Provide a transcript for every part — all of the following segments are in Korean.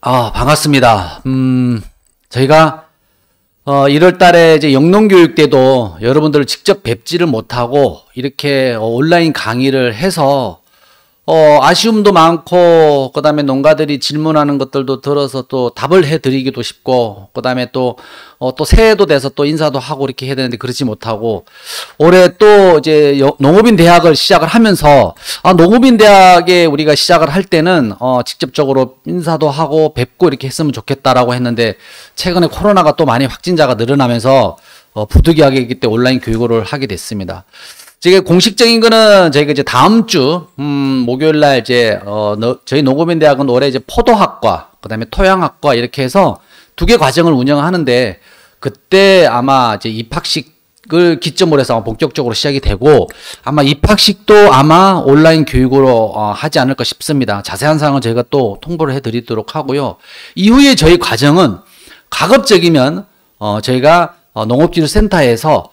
반갑습니다. 저희가 1월 달에 이제 영농교육 때도 여러분들을 직접 뵙지를 못하고 이렇게 온라인 강의를 해서 아쉬움도 많고, 그 다음에 농가들이 질문하는 것들도 들어서 또 답을 해드리기도 쉽고, 그 다음에 또 새해도 돼서 또 인사도 하고 이렇게 해야 되는데 그러지 못하고, 올해 또 이제 농업인 대학을 시작을 하면서, 농업인 대학에 우리가 시작을 할 때는, 직접적으로 인사도 하고 뵙고 이렇게 했으면 좋겠다라고 했는데, 최근에 코로나가 또 많이 확진자가 늘어나면서, 부득이하게 이때 온라인 교육을 하게 됐습니다. 지금 공식적인 거는 저희가 이제 다음 주 목요일 날 이제 저희 농업인 대학은 올해 이제 포도학과, 그다음에 토양학과 이렇게 해서 두 개 과정을 운영하는데, 그때 아마 이제 입학식을 기점으로 해서 본격적으로 시작이 되고, 아마 입학식도 아마 온라인 교육으로 하지 않을까 싶습니다. 자세한 사항은 저희가 또 통보를 해드리도록 하고요. 이후에 저희 과정은 가급적이면 저희가 농업기술센터에서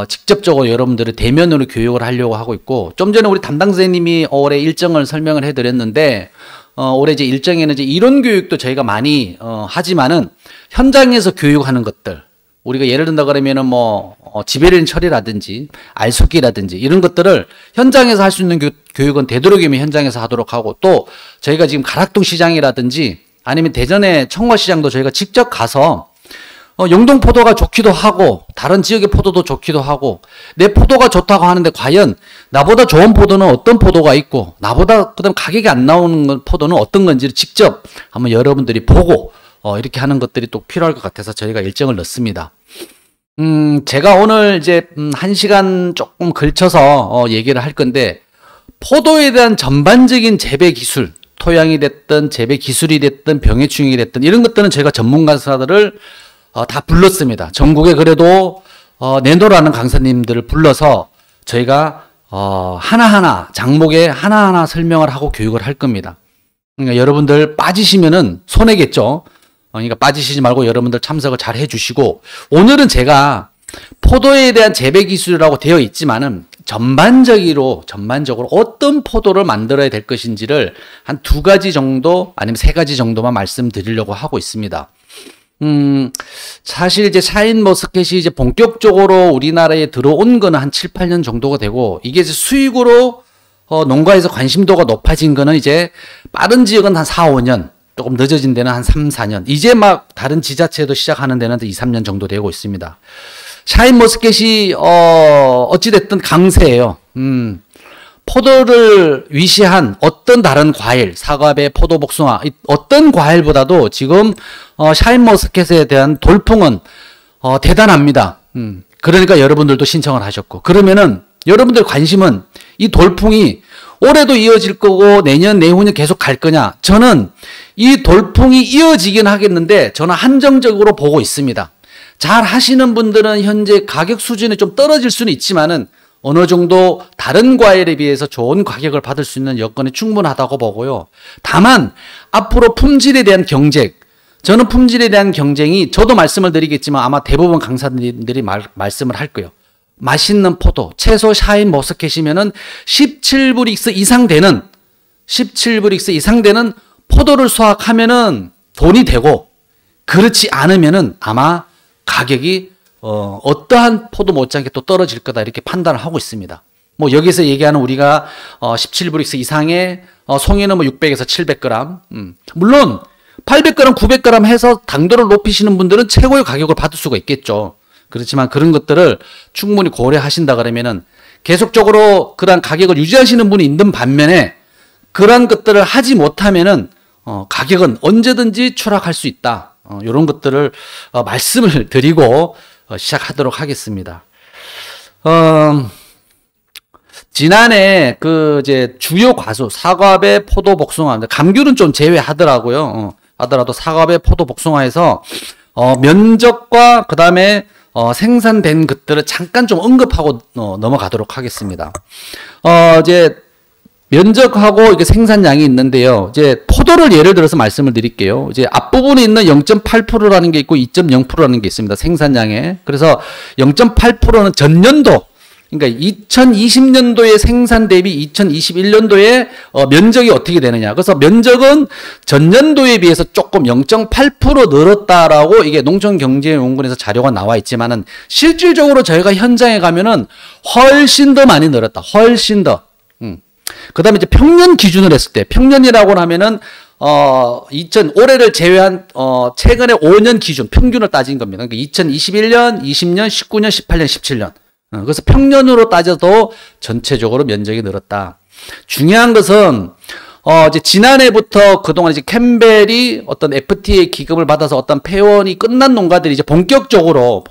직접적으로 여러분들을 대면으로 교육을 하려고 하고 있고, 좀 전에 우리 담당 선생님이 올해 일정을 설명을 해드렸는데, 올해 이제 일정에는 이제 이론 교육도 저희가 많이 하지만은 현장에서 교육하는 것들, 우리가 예를 든다 그러면은 지배련 처리라든지 알속기라든지 이런 것들을 현장에서 할 수 있는 교육은 되도록이면 현장에서 하도록 하고, 또 저희가 지금 가락동 시장이라든지 아니면 대전의 청과시장도 저희가 직접 가서 영동 포도가 좋기도 하고 다른 지역의 포도도 좋기도 하고, 내 포도가 좋다고 하는데 과연 나보다 좋은 포도는 어떤 포도가 있고, 나보다 그다음 가격이 안 나오는 포도는 어떤 건지를 직접 한번 여러분들이 보고 이렇게 하는 것들이 또 필요할 것 같아서 저희가 일정을 넣습니다. 제가 오늘 이제 1시간 조금 걸쳐서 얘기를 할 건데, 포도에 대한 전반적인 재배 기술, 토양이 됐든 재배 기술이 됐든 병해충이 됐든 이런 것들은 제가 전문가들을 다 불렀습니다. 전국에 그래도 내노라는 강사님들을 불러서 저희가 하나하나 장목에 하나하나 설명을 하고 교육을 할 겁니다. 그러니까 여러분들 빠지시면은 손해겠죠. 그러니까 빠지시지 말고 여러분들 참석을 잘 해주시고, 오늘은 제가 포도에 대한 재배 기술이라고 되어 있지만은 전반적으로 어떤 포도를 만들어야 될 것인지를 한 2가지 정도 아니면 3가지 정도만 말씀드리려고 하고 있습니다. 사실 이제 샤인머스켓이 이제 본격적으로 우리나라에 들어온 거는 한 7, 8년 정도가 되고, 이게 이제 수익으로 농가에서 관심도가 높아진 거는 이제 빠른 지역은 한 4, 5년, 조금 늦어진 데는 한 3, 4년, 이제 막 다른 지자체도 시작하는 데는 2, 3년 정도 되고 있습니다. 샤인머스켓이 어찌됐든 강세예요. 포도를 위시한 어떤 다른 과일, 사과배, 포도, 복숭아, 어떤 과일보다도 지금 샤인머스켓에 대한 돌풍은 대단합니다. 그러니까 여러분들도 신청을 하셨고, 그러면은 여러분들 관심은 이 돌풍이 올해도 이어질 거고 내년, 내후년 계속 갈 거냐? 저는 이 돌풍이 이어지긴 하겠는데 저는 한정적으로 보고 있습니다. 잘 하시는 분들은 현재 가격 수준이 좀 떨어질 수는 있지만은 어느 정도 다른 과일에 비해서 좋은 가격을 받을 수 있는 여건이 충분하다고 보고요. 다만 앞으로 품질에 대한 경쟁, 저는 품질에 대한 경쟁이, 저도 말씀을 드리겠지만 아마 대부분 강사님들이 말씀을 할 거예요. 맛있는 포도, 채소 샤인머스켓이면은 17브릭스 이상 되는 포도를 수확하면은 돈이 되고, 그렇지 않으면은 아마 가격이 어떠한 포도 못지않게 또 떨어질 거다, 이렇게 판단을 하고 있습니다. 여기서 얘기하는 우리가 17브릭스 이상의 송이는 600에서 700g, 물론 800g, 900g 해서 당도를 높이시는 분들은 최고의 가격을 받을 수가 있겠죠. 그렇지만 그런 것들을 충분히 고려하신다 그러면은 계속적으로 그런 가격을 유지하시는 분이 있는 반면에, 그런 것들을 하지 못하면은 가격은 언제든지 추락할 수 있다. 이런 것들을 말씀을 드리고 시작하도록 하겠습니다. 지난해 이제 주요 과수, 사과배, 포도, 복숭아, 감귤은 좀 제외하더라고요. 하더라도 사과배, 포도, 복숭아에서 면적과 그 다음에 생산된 것들을 잠깐 좀 언급하고 넘어가도록 하겠습니다. 이제 면적하고 이게 생산량이 있는데요. 이제 포도를 예를 들어서 말씀을 드릴게요. 이제 앞부분에 있는 0.8%라는 게 있고 2.0%라는 게 있습니다. 생산량에. 그래서 0.8%는 전년도 그러니까 2020년도의 생산 대비 2021년도에 면적이 어떻게 되느냐. 그래서 면적은 전년도에 비해서 조금 0.8% 늘었다라고 이게 농촌경제연구원에서 자료가 나와 있지만은 실질적으로 저희가 현장에 가면은 훨씬 더 많이 늘었다. 훨씬 더. 그 다음에 이제 평년 기준으로 했을 때, 평년이라고 하면은, 올해를 제외한, 최근에 5년 기준, 평균을 따진 겁니다. 그러니까 2021년, 20년, 19년, 18년, 17년. 그래서 평년으로 따져도 전체적으로 면적이 늘었다. 중요한 것은, 이제 지난해부터 그동안 이제 캠벨이 어떤 FTA 기금을 받아서 어떤 폐원이 끝난 농가들이 이제 본격적으로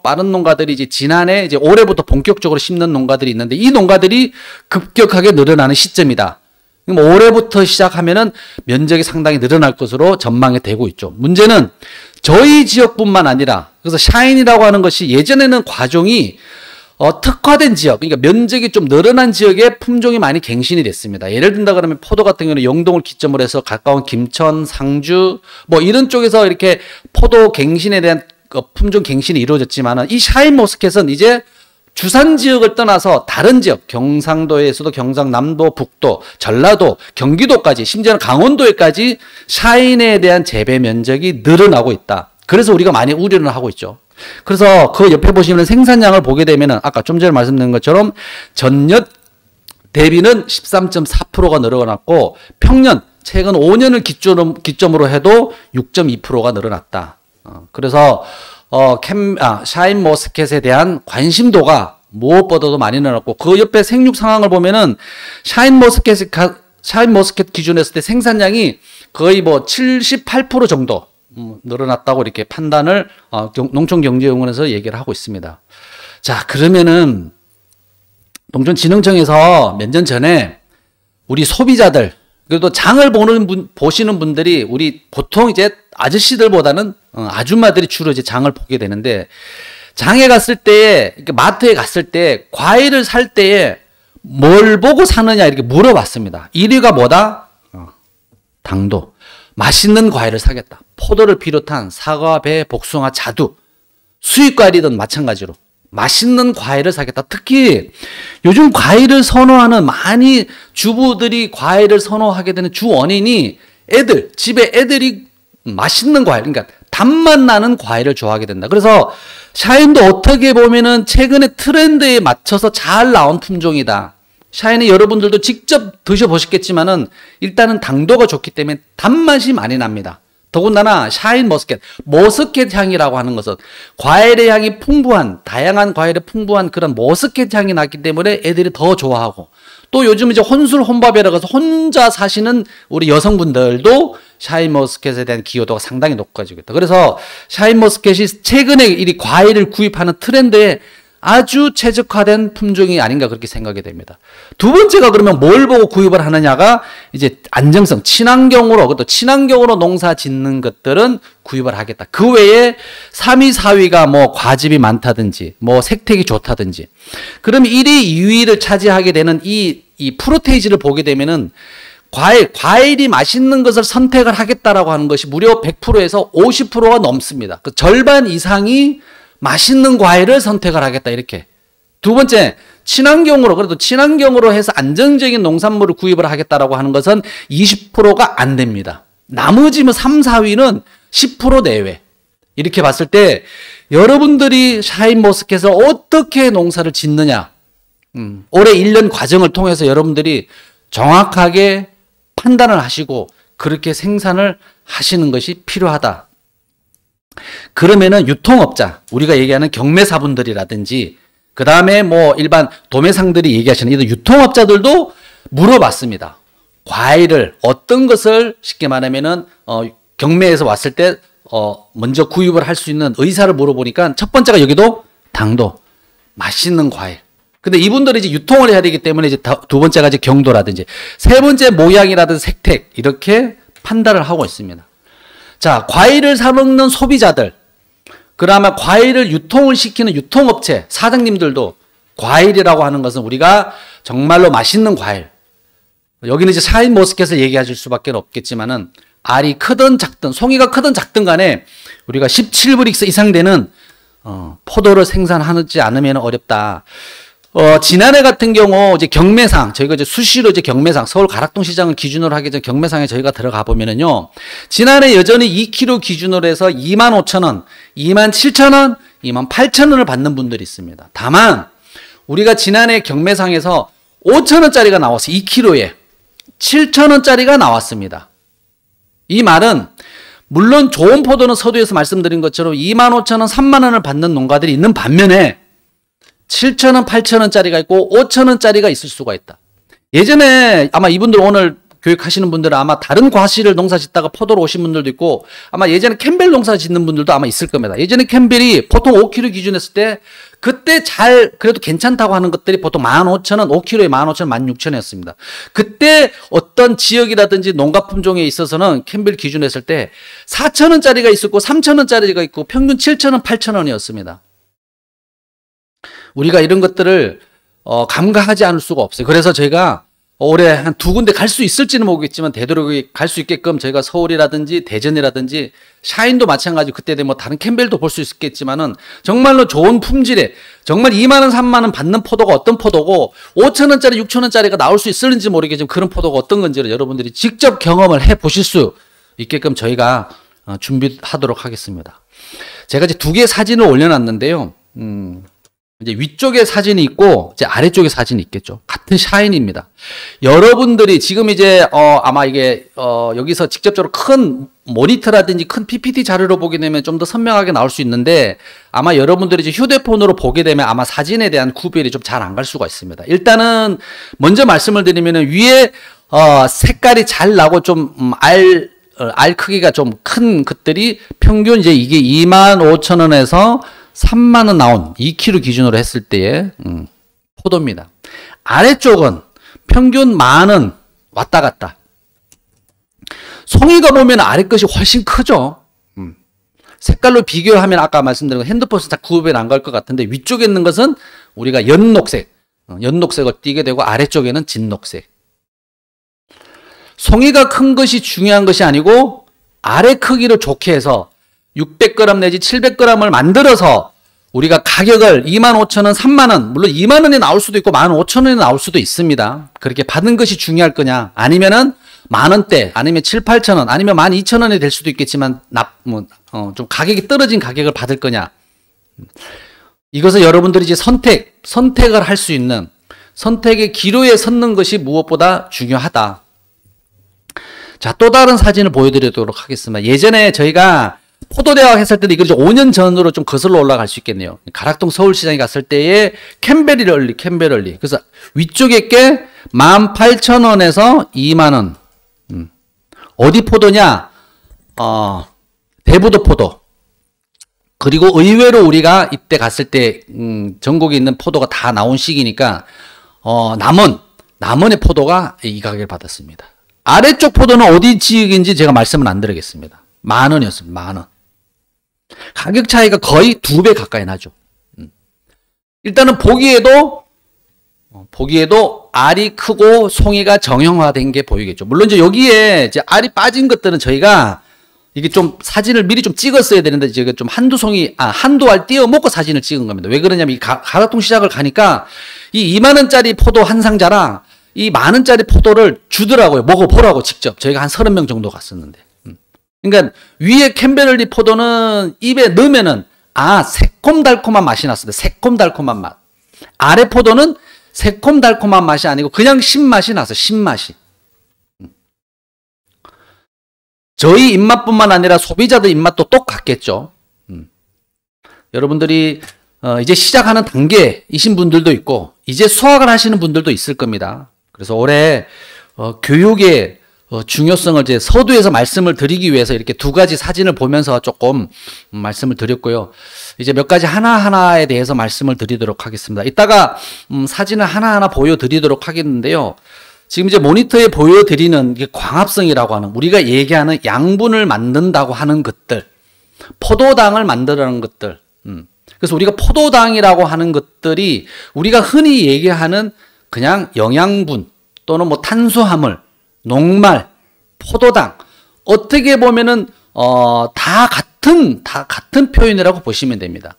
빠른 농가들이 이제 지난해 이제 올해부터 본격적으로 심는 농가들이 있는데 이 농가들이 급격하게 늘어나는 시점이다. 뭐 올해부터 시작하면은 면적이 상당히 늘어날 것으로 전망이 되고 있죠. 문제는 저희 지역뿐만 아니라 그래서 샤인이라고 하는 것이 예전에는 과종이 특화된 지역, 그러니까 면적이 좀 늘어난 지역에 품종이 많이 갱신이 됐습니다. 예를 든다 그러면 포도 같은 경우는 영동을 기점으로 해서 가까운 김천, 상주, 뭐 이런 쪽에서 이렇게 포도 갱신에 대한 품종 갱신이 이루어졌지만은 이 샤인 머스켓은 이제 주산 지역을 떠나서 다른 지역, 경상도에서도 경상남도, 북도, 전라도, 경기도까지, 심지어는 강원도에까지 샤인에 대한 재배 면적이 늘어나고 있다. 그래서 우리가 많이 우려를 하고 있죠. 그래서 그 옆에 보시면 생산량을 보게 되면은 아까 좀 전에 말씀드린 것처럼 전년 대비는 13.4%가 늘어났고 평년 최근 5년을 기점으로 해도 6.2%가 늘어났다. 그래서 샤인 머스켓에 대한 관심도가 무엇보다도 많이 늘어났고 그 옆에 생육 상황을 보면은 샤인 머스켓 기준으로 했을 때 생산량이 거의 뭐 78% 정도 늘어났다고 이렇게 판단을 농촌경제연구원에서 얘기를 하고 있습니다. 자, 그러면은 농촌진흥청에서 몇 년 전에 우리 소비자들 그래도 장을 보시는 분들이 우리 보통 이제 아저씨들보다는 아줌마들이 주로 이제 장을 보게 되는데 장에 갔을 때 마트에 갔을 때 과일을 살 때에 뭘 보고 사느냐 이렇게 물어봤습니다. 1위가 뭐다? 당도. 맛있는 과일을 사겠다. 포도를 비롯한 사과, 배, 복숭아, 자두, 수입 과일이든 마찬가지로 맛있는 과일을 사겠다. 특히 요즘 과일을 선호하는 많이 주부들이 과일을 선호하게 되는 주 원인이 집에 애들이 맛있는 과일, 그러니까 단맛 나는 과일을 좋아하게 된다. 그래서 샤인도 어떻게 보면은 최근에 트렌드에 맞춰서 잘 나온 품종이다. 샤인이 여러분들도 직접 드셔보셨겠지만은 일단은 당도가 좋기 때문에 단맛이 많이 납니다. 더군다나 샤인 머스켓 향이라고 하는 것은 과일의 향이 풍부한, 다양한 과일의 풍부한 그런 머스켓 향이 났기 때문에 애들이 더 좋아하고 또 요즘 이제 혼술 혼밥이라고 해서 혼자 사시는 우리 여성분들도 샤인 머스켓에 대한 기여도가 상당히 높아지고 있다. 그래서 샤인 머스켓이 최근에 이 과일을 구입하는 트렌드에 아주 최적화된 품종이 아닌가 그렇게 생각이 됩니다. 두 번째가 그러면 뭘 보고 구입을 하느냐가 이제 안정성, 친환경으로, 그것도 친환경으로 농사 짓는 것들은 구입을 하겠다. 그 외에 3위, 4위가 뭐 과즙이 많다든지, 뭐 색택이 좋다든지. 그럼 1위, 2위를 차지하게 되는 이 프로테이지를 보게 되면은 과일이 맛있는 것을 선택을 하겠다라고 하는 것이 무려 100%에서 50%가 넘습니다. 그 절반 이상이 맛있는 과일을 선택을 하겠다 이렇게. 두 번째, 친환경으로 그래도 친환경으로 해서 안정적인 농산물을 구입을 하겠다라고 하는 것은 20%가 안 됩니다. 나머지 뭐 3, 4위는 10% 내외. 이렇게 봤을 때 여러분들이 샤인 머스켓을 어떻게 농사를 짓느냐. 올해 1년 과정을 통해서 여러분들이 정확하게 판단을 하시고 그렇게 생산을 하시는 것이 필요하다. 그러면은 유통업자, 우리가 얘기하는 경매사분들이라든지 그 다음에 뭐 일반 도매상들이 얘기하시는 이 유통업자들도 물어봤습니다. 과일을 어떤 것을 쉽게 말하면은 경매에서 왔을 때 먼저 구입을 할 수 있는 의사를 물어보니까 첫 번째가 여기도 당도, 맛있는 과일. 근데 이분들이 이제 유통을 해야 되기 때문에 이제 두 번째가 이제 경도라든지 세 번째 모양이라든지 색택 이렇게 판단을 하고 있습니다. 자, 과일을 사 먹는 소비자들, 그나마 과일을 유통을 시키는 유통업체 사장님들도 과일이라고 하는 것은 우리가 정말로 맛있는 과일. 여기는 이제 샤인 머스켓을 얘기하실 수밖에 없겠지만은 알이 크든 작든 송이가 크든 작든 간에 우리가 17브릭스 이상 되는 포도를 생산하지 않으면 어렵다. 지난해 같은 경우 이제 경매상, 저희가 이제 수시로 이제 경매상, 서울 가락동 시장을 기준으로 하기 전 경매상에 저희가 들어가 보면은요, 지난해 여전히 2kg 기준으로 해서 25,000원, 27,000원, 28,000원을 받는 분들이 있습니다. 다만, 우리가 지난해 경매상에서 5,000원짜리가 나왔어요. 2kg에. 7,000원짜리가 나왔습니다. 이 말은, 물론 좋은 포도는 서두에서 말씀드린 것처럼 25,000원, 30,000원을 받는 농가들이 있는 반면에 7,000원, 8,000원짜리가 있고 5,000원짜리가 있을 수가 있다. 예전에 아마 이분들 오늘 교육하시는 분들은 아마 다른 과실을 농사 짓다가 포도로 오신 분들도 있고 아마 예전에 캠벨 농사 짓는 분들도 아마 있을 겁니다. 예전에 캠벨이 보통 5kg 기준 했을 때 그때 그래도 괜찮다고 하는 것들이 보통 15,000원, 5kg에 15,000원, 16,000원이었습니다. 그때 어떤 지역이라든지 농가 품종에 있어서는 캠벨 기준 했을 때 4,000원짜리가 있었고 3,000원짜리가 있고 평균 7,000원, 8,000원이었습니다. 우리가 이런 것들을 감가하지 않을 수가 없어요. 그래서 저희가 올해 한 2군데 갈 수 있을지는 모르겠지만 되도록 갈 수 있게끔 저희가 서울이라든지 대전이라든지 샤인도 마찬가지고 그때 되면 다른 캠벨도 볼 수 있겠지만은 정말로 좋은 품질의 정말 2만원, 3만원 받는 포도가 어떤 포도고 5,000원짜리, 6,000원짜리가 나올 수 있을지 모르겠지만 그런 포도가 어떤 건지를 여러분들이 직접 경험을 해 보실 수 있게끔 저희가 준비하도록 하겠습니다. 제가 이제 2개의 사진을 올려놨는데요. 이제 위쪽에 사진이 있고 이제 아래쪽에 사진이 있겠죠. 같은 샤인입니다. 여러분들이 지금 이제 아마 이게 여기서 직접적으로 큰 모니터라든지 큰 PPT 자료로 보게 되면 좀 더 선명하게 나올 수 있는데 아마 여러분들이 이제 휴대폰으로 보게 되면 아마 사진에 대한 구별이 좀 잘 안 갈 수가 있습니다. 일단은 먼저 말씀을 드리면은 위에 색깔이 잘 나고 좀 알 크기가 좀 큰 것들이 평균 이제 이게 25,000원에서 3만원 나온 2kg 기준으로 했을 때의 포도입니다. 아래쪽은 평균 10,000원 왔다 갔다. 송이가 보면 아래 것이 훨씬 크죠. 색깔로 비교하면 아까 말씀드린 핸드폰에서 다 구분이 안 갈 것 같은데 위쪽에 있는 것은 우리가 연녹색, 연녹색을 띠게 되고 아래쪽에는 진녹색. 송이가 큰 것이 중요한 것이 아니고 아래 크기를 좋게 해서 600g 내지 700g을 만들어서 우리가 가격을 25,000원, 3만원, 물론 2만원이 나올 수도 있고 15,000원이 나올 수도 있습니다. 그렇게 받는 것이 중요할 거냐? 아니면은 만원대, 아니면 7, 8,000원, 아니면 12,000원이 될 수도 있겠지만 좀 가격이 떨어진 가격을 받을 거냐? 이것을 여러분들이 이제 선택을 할 수 있는 선택의 기로에 섰는 것이 무엇보다 중요하다. 자, 또 다른 사진을 보여드리도록 하겠습니다. 예전에 저희가 포도대학 했을 때도 이거 5년 전으로 좀 거슬러 올라갈 수 있겠네요. 가락동 서울시장에 갔을 때의 캠벨 얼리. 그래서 위쪽에 게 18,000원에서 2만원. 어디 포도냐? 대부도 포도. 그리고 의외로 우리가 이때 갔을 때, 전국에 있는 포도가 다 나온 시기니까, 남원의 포도가 이 가격을 받았습니다. 아래쪽 포도는 어디 지역인지 제가 말씀은 안 드리겠습니다. 10,000원이었습니다. 10,000원. 가격 차이가 거의 2배 가까이 나죠. 일단은 보기에도 알이 크고 송이가 정형화된 게 보이겠죠. 물론 이제 여기에 이제 알이 빠진 것들은 저희가 이게 좀 사진을 미리 좀 찍었어야 되는데 제가 좀 한두 알 띄워 먹고 사진을 찍은 겁니다. 왜 그러냐면 이 가락동 시장을 가니까 이 2만원짜리 포도 한 상자랑 이 10,000원짜리 포도를 주더라고요. 먹어보라고 직접. 저희가 한 30명 정도 갔었는데. 그러니까 위에 캠베럴리 포도는 입에 넣으면은 새콤달콤한 맛이 났습니다. 새콤달콤한 맛. 아래 포도는 새콤달콤한 맛이 아니고 그냥 신맛이 나서 신맛이. 저희 입맛뿐만 아니라 소비자들 입맛도 똑같겠죠. 여러분들이 이제 시작하는 단계이신 분들도 있고 이제 수학을 하시는 분들도 있을 겁니다. 그래서 올해 교육의 중요성을 이제 서두에서 말씀을 드리기 위해서 이렇게 2가지 사진을 보면서 조금 말씀을 드렸고요. 이제 몇 가지 하나하나에 대해서 말씀을 드리도록 하겠습니다. 이따가 사진을 하나하나 보여드리도록 하겠는데요. 지금 이제 모니터에 보여드리는 게 광합성이라고 하는 우리가 얘기하는 양분을 만든다고 하는 것들, 포도당을 만드는 것들. 그래서 우리가 포도당이라고 하는 것들이 우리가 흔히 얘기하는 그냥 영양분 또는 뭐 탄수화물, 녹말, 포도당 어떻게 보면은 다 같은 표현이라고 보시면 됩니다.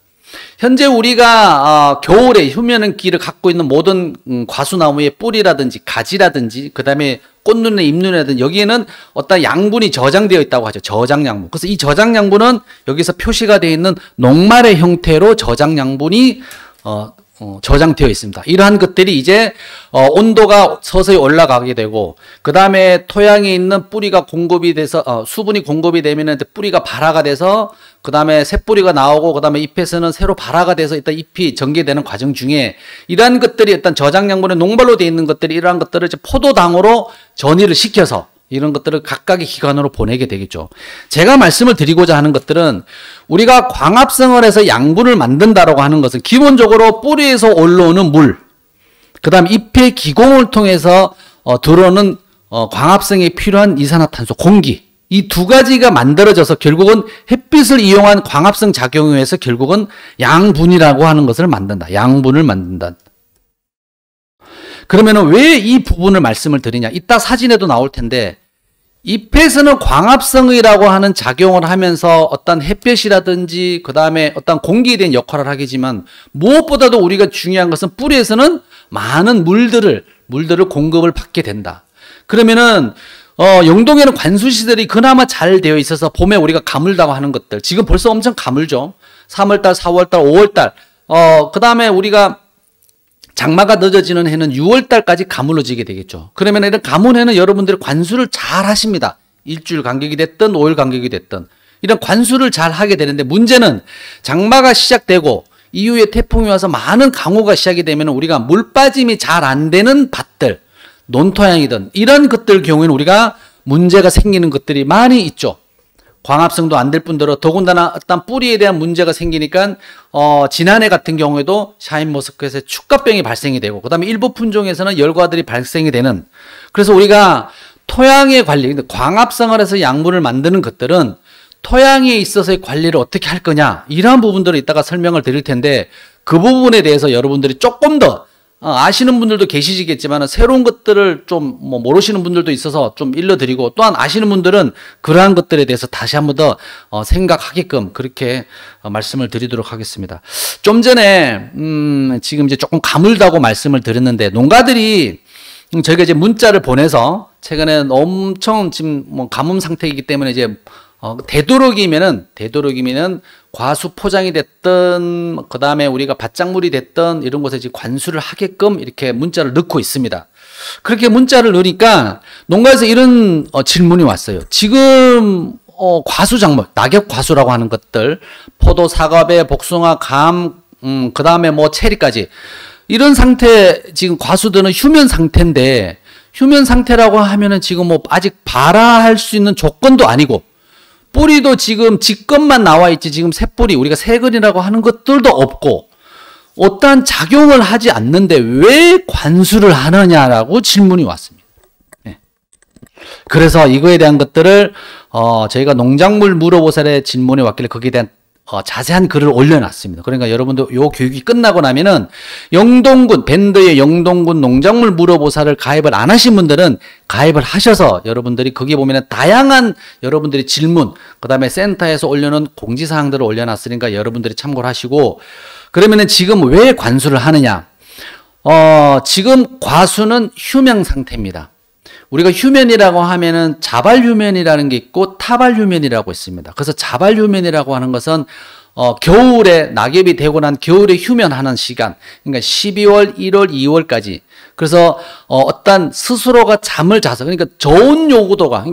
현재 우리가 겨울에 휴면기를 갖고 있는 모든 과수나무의 뿌리라든지 가지라든지 그다음에 꽃눈에 잎눈이라든지 여기에는 어떤 양분이 저장되어 있다고 하죠. 저장양분. 그래서 이 저장양분은 여기서 표시가 되어 있는 녹말의 형태로 저장양분이 저장되어 있습니다. 이러한 것들이 이제 온도가 서서히 올라가게 되고 그 다음에 토양에 있는 뿌리가 공급이 돼서 수분이 공급이 되면 뿌리가 발화가 돼서 그 다음에 새 뿌리가 나오고 그 다음에 잎에서는 새로 발화가 돼서 일단 잎이 전개되는 과정 중에 이러한 것들이 일단 저장양분에 녹말로 되어 있는 것들이 이러한 것들을 이제 포도당으로 전이를 시켜서 이런 것들을 각각의 기관으로 보내게 되겠죠. 제가 말씀을 드리고자 하는 것들은 우리가 광합성을 해서 양분을 만든다라고 하는 것은 기본적으로 뿌리에서 올라오는 물, 그 다음 잎의 기공을 통해서 들어오는 광합성에 필요한 이산화탄소, 공기, 이 두 가지가 만들어져서 결국은 햇빛을 이용한 광합성 작용에 의해서 결국은 양분이라고 하는 것을 만든다. 양분을 만든다. 그러면 왜 이 부분을 말씀을 드리냐? 이따 사진에도 나올 텐데 잎에서는 광합성이라고 하는 작용을 하면서 어떤 햇볕이라든지 그 다음에 어떤 공기에 대한 역할을 하겠지만 무엇보다도 우리가 중요한 것은 뿌리에서는 많은 물들을 공급을 받게 된다. 그러면은 영동에는 관수시설이 그나마 잘 되어 있어서 봄에 우리가 가물다고 하는 것들 지금 벌써 엄청 가물죠. 3월달, 4월달, 5월달 그 다음에 우리가 장마가 늦어지는 해는 6월달까지 가물어지게 되겠죠. 그러면 이런 가뭄해는 여러분들이 관수를 잘 하십니다. 일주일 간격이 됐든 5일 간격이 됐든 이런 관수를 잘 하게 되는데 문제는 장마가 시작되고 이후에 태풍이 와서 많은 강우가 시작이 되면 우리가 물 빠짐이 잘 안 되는 밭들, 논토양이든 이런 것들 경우에는 우리가 문제가 생기는 것들이 많이 있죠. 광합성도 안 될 뿐더러 더군다나 어떤 뿌리에 대한 문제가 생기니까 지난해 같은 경우에도 샤인머스켓에 축가병이 발생이 되고 그 다음에 일부 품종에서는 열과들이 발생이 되는 그래서 우리가 토양의 관리, 광합성을 해서 양분을 만드는 것들은 토양에 있어서의 관리를 어떻게 할 거냐 이러한 부분들을 이따가 설명을 드릴 텐데 그 부분에 대해서 여러분들이 조금 더 아시는 분들도 계시겠지만 새로운 것들을 좀 모르시는 분들도 있어서 좀 일러드리고 또한 아시는 분들은 그러한 것들에 대해서 다시 한번 더 생각하게끔 그렇게 말씀을 드리도록 하겠습니다. 좀 전에 지금 이제 조금 가물다고 말씀을 드렸는데 농가들이 저희가 이제 문자를 보내서 최근에 엄청 지금 가뭄 상태이기 때문에 이제 되도록이면은 과수 포장이 됐든 그 다음에 우리가 밭작물이 됐든 이런 곳에 이제 관수를 하게끔 이렇게 문자를 넣고 있습니다. 그렇게 문자를 넣으니까 농가에서 이런 질문이 왔어요. 지금 과수 작물, 낙엽 과수라고 하는 것들, 포도, 사과배, 복숭아, 감, 그 다음에 뭐 체리까지 이런 상태 지금 과수들은 휴면 상태인데 휴면 상태라고 하면은 지금 뭐 아직 발화할 수 있는 조건도 아니고. 뿌리도 지금 직건만 나와 있지 지금 새뿌리 우리가 새근이라고 하는 것들도 없고 어떠한 작용을 하지 않는데 왜 관수를 하느냐라고 질문이 왔습니다. 네. 그래서 이거에 대한 것들을 저희가 농작물 물어보살의 질문이 왔길래 거기에 대한 자세한 글을 올려놨습니다. 그러니까 여러분도 요 교육이 끝나고 나면은 영동군 밴드의 영동군 농작물 물어보살을 가입을 안 하신 분들은 가입을 하셔서 여러분들이 거기 보면은 다양한 여러분들이 질문 그 다음에 센터에서 올려놓은 공지사항들을 올려놨으니까 여러분들이 참고를 하시고 그러면은 지금 왜 관수를 하느냐 지금 과수는 휴명 상태입니다. 우리가 휴면이라고 하면은 자발휴면이라는 게 있고 타발휴면이라고 있습니다. 그래서 자발휴면이라고 하는 것은 겨울에 낙엽이 되고 난 겨울에 휴면하는 시간, 그러니까 12월, 1월, 2월까지. 그래서 어떤 스스로가 잠을 자서 그러니까 저온 요구도가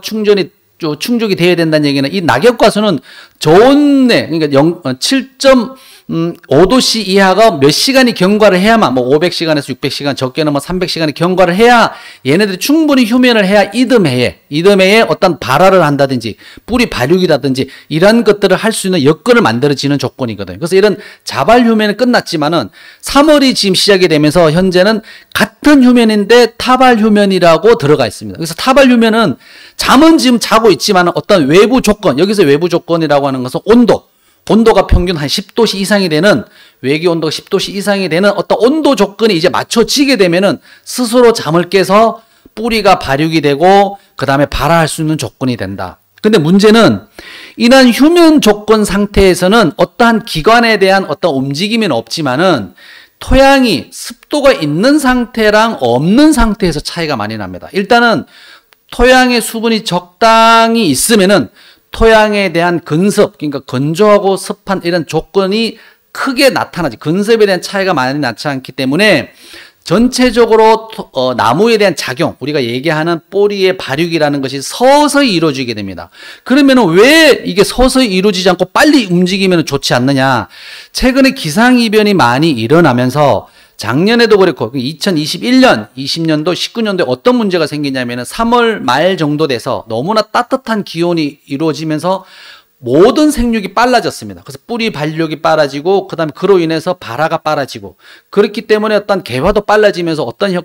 충족이 돼야 된다는 얘기는 이 낙엽과수는 저온에 그러니까 7.5도씨 이하가 몇 시간이 경과를 해야만 뭐 500시간에서 600시간 적게는 뭐 300시간이 경과를 해야 얘네들이 충분히 휴면을 해야 이듬해에 어떤 발화를 한다든지 뿌리 발육이라든지 이런 것들을 할 수 있는 여건을 만들어지는 조건이거든요. 그래서 이런 자발 휴면은 끝났지만은 3월이 지금 시작이 되면서 현재는 같은 휴면인데 타발 휴면이라고 들어가 있습니다. 그래서 타발 휴면은 잠은 지금 자고 있지만 어떤 외부 조건, 여기서 외부 조건이라고 하는 것은 온도가 평균 한 10도씨 이상이 되는 외기 온도가 10도씨 이상이 되는 어떤 온도 조건이 이제 맞춰지게 되면은 스스로 잠을 깨서 뿌리가 발육이 되고 그 다음에 발화할 수 있는 조건이 된다. 근데 문제는 이러한 휴면 조건 상태에서는 어떠한 기관에 대한 어떤 움직임은 없지만은 토양이 습도가 있는 상태랑 없는 상태에서 차이가 많이 납니다. 일단은 토양의 수분이 적당히 있으면은 토양에 대한 근습, 그러니까 건조하고 습한 이런 조건이 크게 나타나지. 근습에 대한 차이가 많이 나타나기 때문에 전체적으로 나무에 대한 작용, 우리가 얘기하는 뿌리의 발육이라는 것이 서서히 이루어지게 됩니다. 그러면 왜 이게 서서히 이루어지지 않고 빨리 움직이면 좋지 않느냐? 최근에 기상이변이 많이 일어나면서 작년에도 그렇고 2021년, 20년도, 19년도에 어떤 문제가 생기냐면 3월 말 정도 돼서 너무나 따뜻한 기온이 이루어지면서 모든 생육이 빨라졌습니다. 그래서 뿌리 발육이 빨라지고 그다음에 그로 인해서 발화가 빨라지고 그렇기 때문에 어떤 개화도 빨라지면서 어떤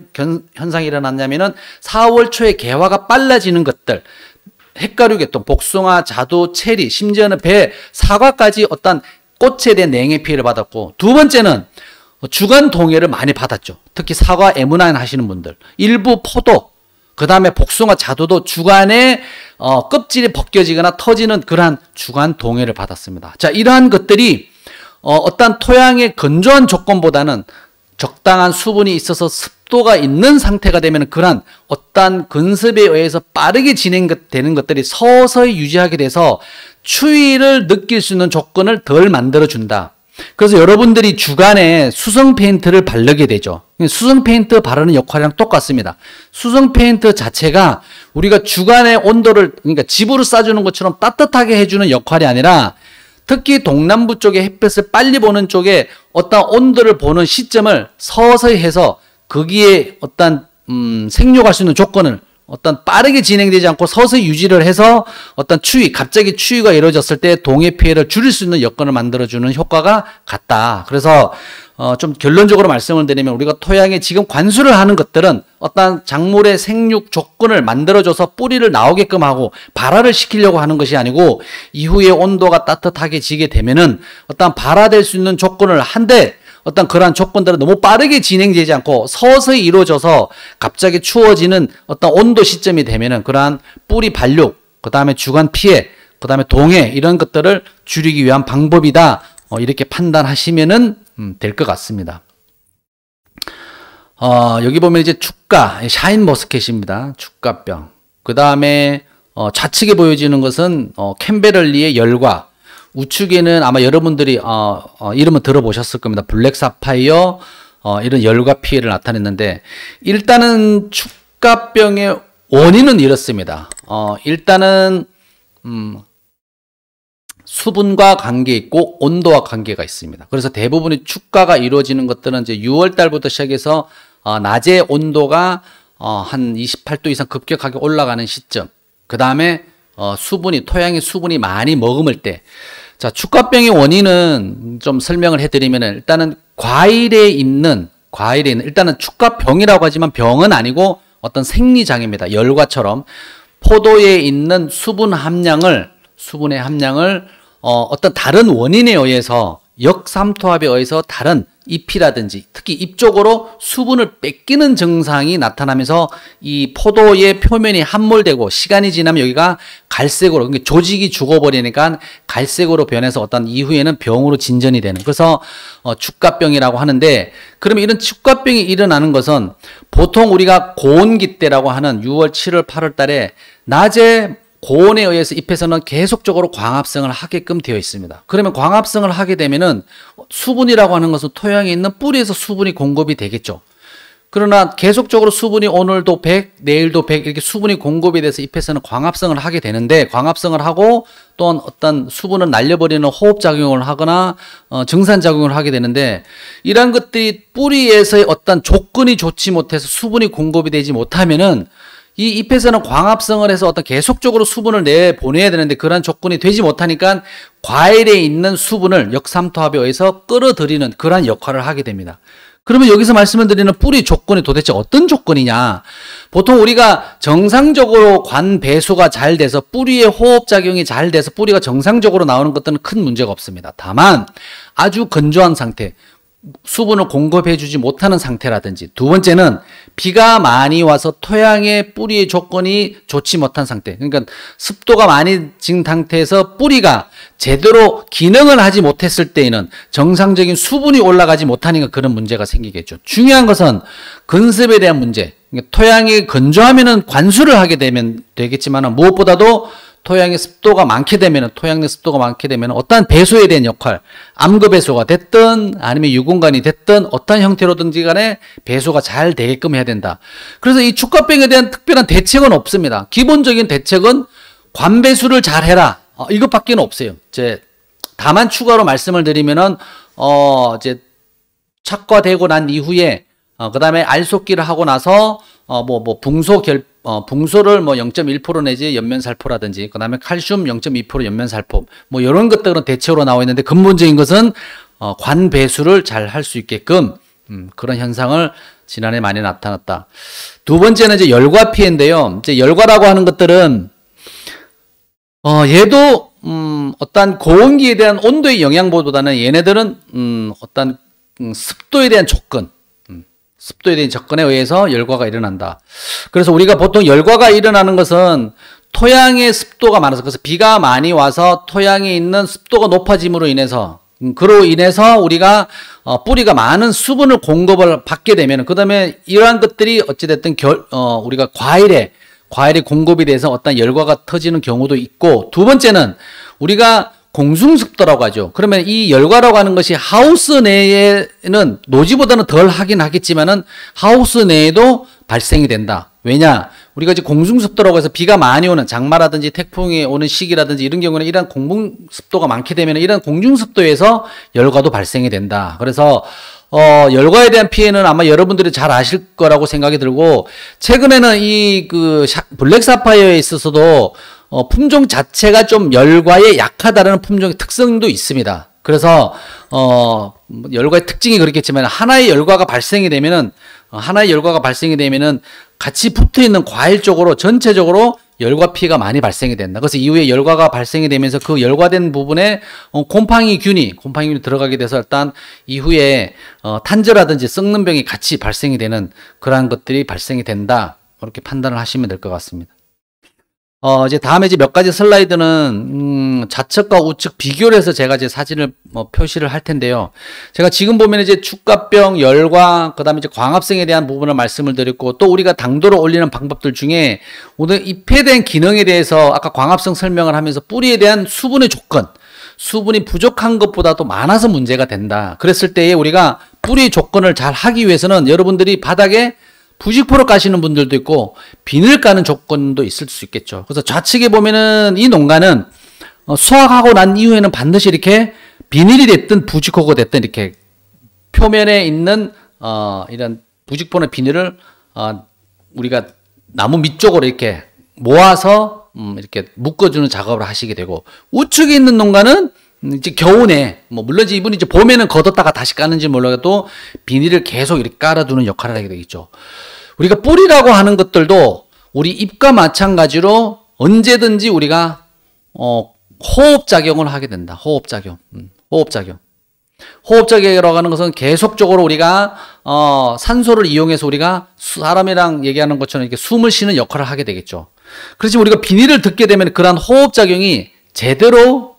현상이 일어났냐면은 4월 초에 개화가 빨라지는 것들, 핵가류 계통, 복숭아, 자두, 체리, 심지어는 배, 사과까지 어떤 꽃에 대한 냉해 피해를 받았고, 두 번째는 주간 동해를 많이 받았죠. 특히 사과, 에무나인 하시는 분들, 일부 포도, 그 다음에 복숭아, 자두도 주간에 껍질이 벗겨지거나 터지는 그러한 주간 동해를 받았습니다. 자, 이러한 것들이 어떤 토양의 건조한 조건보다는 적당한 수분이 있어서 습도가 있는 상태가 되면 그러한 어떤 근습에 의해서 빠르게 진행되는 것들이 서서히 유지하게 돼서 추위를 느낄 수 있는 조건을 덜 만들어준다. 그래서 여러분들이 주간에 수성 페인트를 바르게 되죠. 수성 페인트 바르는 역할이랑 똑같습니다. 수성 페인트 자체가 우리가 주간의 온도를, 그러니까 집으로 쏴주는 것처럼 따뜻하게 해주는 역할이 아니라 특히 동남부 쪽에 햇볕을 빨리 보는 쪽에 어떤 온도를 보는 시점을 서서히 해서 거기에 어떤 생육할 수 있는 조건을 어떤 빠르게 진행되지 않고 서서히 유지를 해서 어떤 추위, 갑자기 추위가 이루어졌을 때 동해 피해를 줄일 수 있는 여건을 만들어주는 효과가 같다. 그래서 좀 결론적으로 말씀을 드리면 우리가 토양에 지금 관수를 하는 것들은 어떤 작물의 생육 조건을 만들어줘서 뿌리를 나오게끔 하고 발화를 시키려고 하는 것이 아니고 이후에 온도가 따뜻하게 지게 되면은 어떤 발화될 수 있는 조건을 한데 어떤 그러한 조건들은 너무 빠르게 진행되지 않고 서서히 이루어져서 갑자기 추워지는 어떤 온도 시점이 되면은 그러한 뿌리 발육, 그 다음에 주간 피해, 그 다음에 동해 이런 것들을 줄이기 위한 방법이다. 이렇게 판단하시면은 될 것 같습니다. 여기 보면 이제 축가, 샤인 머스켓입니다. 축가병. 그 다음에 좌측에 보여지는 것은 캔베럴리의 열과, 우측에는 아마 여러분들이 이름은 들어보셨을 겁니다. 블랙 사파이어 이런 열과 피해를 나타냈는데 일단은 축가병의 원인은 이렇습니다. 일단은 수분과 관계 있고 온도와 관계가 있습니다. 그래서 대부분의 축가가 이루어지는 것들은 이제 6월 달부터 시작해서 낮에 온도가 한 28도 이상 급격하게 올라가는 시점. 그 다음에 토양의 수분이 많이 머금을 때. 자, 축가병의 원인은 좀 설명을 해드리면 일단은 과일에 있는 일단은 축가병이라고 하지만 병은 아니고 어떤 생리장애입니다. 열과처럼 포도에 있는 수분의 함량을 어떤 다른 원인에 의해서 역삼투압에 의해서 다른 잎이라든지 특히 잎 쪽으로 수분을 뺏기는 증상이 나타나면서 이 포도의 표면이 함몰되고 시간이 지나면 여기가 갈색으로, 그러니까 조직이 죽어버리니까 갈색으로 변해서 어떤 이후에는 병으로 진전이 되는, 그래서 축가병이라고 하는데, 그러면 이런 축가병이 일어나는 것은 보통 우리가 고온기 때라고 하는 6월, 7월, 8월 달에 낮에 고온에 의해서 잎에서는 계속적으로 광합성을 하게끔 되어 있습니다. 그러면 광합성을 하게 되면은 수분이라고 하는 것은 토양에 있는 뿌리에서 수분이 공급이 되겠죠. 그러나 계속적으로 수분이 오늘도 100, 내일도 100 이렇게 수분이 공급이 돼서 잎에서는 광합성을 하게 되는데, 광합성을 하고 또한 어떤 수분을 날려버리는 호흡작용을 하거나 증산작용을 하게 되는데, 이러한 것들이 뿌리에서의 어떤 조건이 좋지 못해서 수분이 공급이 되지 못하면은 이 잎에서는 광합성을 해서 어떤 계속적으로 수분을 내보내야 되는데 그런 조건이 되지 못하니까 과일에 있는 수분을 역삼투압에 의해서 끌어들이는 그러한 역할을 하게 됩니다. 그러면 여기서 말씀을 드리는 뿌리 조건이 도대체 어떤 조건이냐? 보통 우리가 정상적으로 관 배수가 잘 돼서 뿌리의 호흡작용이 잘 돼서 뿌리가 정상적으로 나오는 것들은 큰 문제가 없습니다. 다만 아주 건조한 상태, 수분을 공급해 주지 못하는 상태라든지, 두 번째는 비가 많이 와서 토양의 뿌리의 조건이 좋지 못한 상태. 그러니까 습도가 많이 진 상태에서 뿌리가 제대로 기능을 하지 못했을 때에는 정상적인 수분이 올라가지 못하니까 그런 문제가 생기겠죠. 중요한 것은 건습에 대한 문제. 그러니까 토양이 건조하면은 관수를 하게 되면 되겠지만 무엇보다도 토양의 습도가 많게 되면, 토양 내 습도가 많게 되면 어떠한 배수에 대한 역할, 암그 배수가 됐든 아니면 유공관이 됐든 어떤 형태로든지 간에 배수가 잘 되게끔 해야 된다. 그래서 이 축가병에 대한 특별한 대책은 없습니다. 기본적인 대책은 관배수를 잘 해라. 이것밖에 없어요. 다만 추가로 말씀을 드리면은, 이제 착과되고 난 이후에, 그 다음에 알속기를 하고 나서, 붕소를 0.1% 내지 연면살포라든지, 그 다음에 칼슘 0.2% 연면살포, 이런 것들은 대체로 나와 있는데, 근본적인 것은, 관배수를 잘 할 수 있게끔, 그런 현상을 지난해 많이 나타났다. 두 번째는 이제 열과 피해인데요. 이제 열과라고 하는 것들은, 얘도, 어떤 고온기에 대한 온도의 영향보다는 얘네들은, 어떤, 습도에 대한 조건, 습도에 대한 접근에 의해서 열과가 일어난다. 그래서 우리가 보통 열과가 일어나는 것은 토양의 습도가 많아서, 그래서 비가 많이 와서 토양에 있는 습도가 높아짐으로 인해서, 그로 인해서 우리가 뿌리가 많은 수분을 공급을 받게 되면, 그 다음에 이러한 것들이 어찌됐든 우리가 과일의 공급이 돼서 어떤 열과가 터지는 경우도 있고, 두 번째는 우리가 공중습도라고 하죠. 그러면 이 열과라고 하는 것이 하우스 내에는 노지보다는 덜 하긴 하겠지만은 하우스 내에도 발생이 된다. 왜냐? 우리가 이제 공중습도라고 해서 비가 많이 오는 장마라든지 태풍이 오는 시기라든지 이런 경우는 이런 공중습도가 많게 되면 이런 공중습도에서 열과도 발생이 된다. 그래서 열과에 대한 피해는 아마 여러분들이 잘 아실 거라고 생각이 들고, 최근에는 이 블랙 사파이어에 있어서도 품종 자체가 좀 열과에 약하다는 품종의 특성도 있습니다. 그래서 열과의 특징이 그렇겠지만 하나의 열과가 발생이 되면은 같이 붙어 있는 과일 쪽으로 전체적으로 열과 피해가 많이 발생이 된다. 그래서 이후에 열과가 발생이 되면서 그 열과된 부분에 곰팡이균이 들어가게 돼서 일단 이후에 탄저라든지 썩는 병이 같이 발생이 되는 그러한 것들이 발생이 된다. 그렇게 판단을 하시면 될 것 같습니다. 이제 다음에 몇 가지 슬라이드는, 좌측과 우측 비교를 해서 제가 이제 사진을 표시를 할 텐데요. 제가 지금 보면 이제 축가병, 열과, 그 다음에 이제 광합성에 대한 부분을 말씀을 드렸고, 또 우리가 당도를 올리는 방법들 중에 오늘 잎에 대한 기능에 대해서 아까 광합성 설명을 하면서 뿌리에 대한 수분의 조건, 수분이 부족한 것보다도 많아서 문제가 된다. 그랬을 때에 우리가 뿌리 조건을 잘 하기 위해서는 여러분들이 바닥에 부직포를 까시는 분들도 있고 비늘 까는 조건도 있을 수 있겠죠. 그래서 좌측에 보면은 이 농가는 수확하고 난 이후에는 반드시 이렇게 비닐이 됐든 부직포가 됐든 이렇게 표면에 있는 이런 부직포나 비닐을 우리가 나무 밑쪽으로 이렇게 모아서 이렇게 묶어주는 작업을 하시게 되고, 우측에 있는 농가는 이제 겨우내, 물론 이분이 이제 봄에는 걷었다가 다시 까는지 몰라도 비닐을 계속 이렇게 깔아두는 역할을 하게 되겠죠. 우리가 뿌리라고 하는 것들도 우리 잎과 마찬가지로 언제든지 우리가 호흡작용을 하게 된다. 호흡작용이라고 하는 것은 계속적으로 우리가 산소를 이용해서 우리가 사람이랑 얘기하는 것처럼 이렇게 숨을 쉬는 역할을 하게 되겠죠. 그렇지만 우리가 비닐을 듣게 되면 그러한 호흡작용이 제대로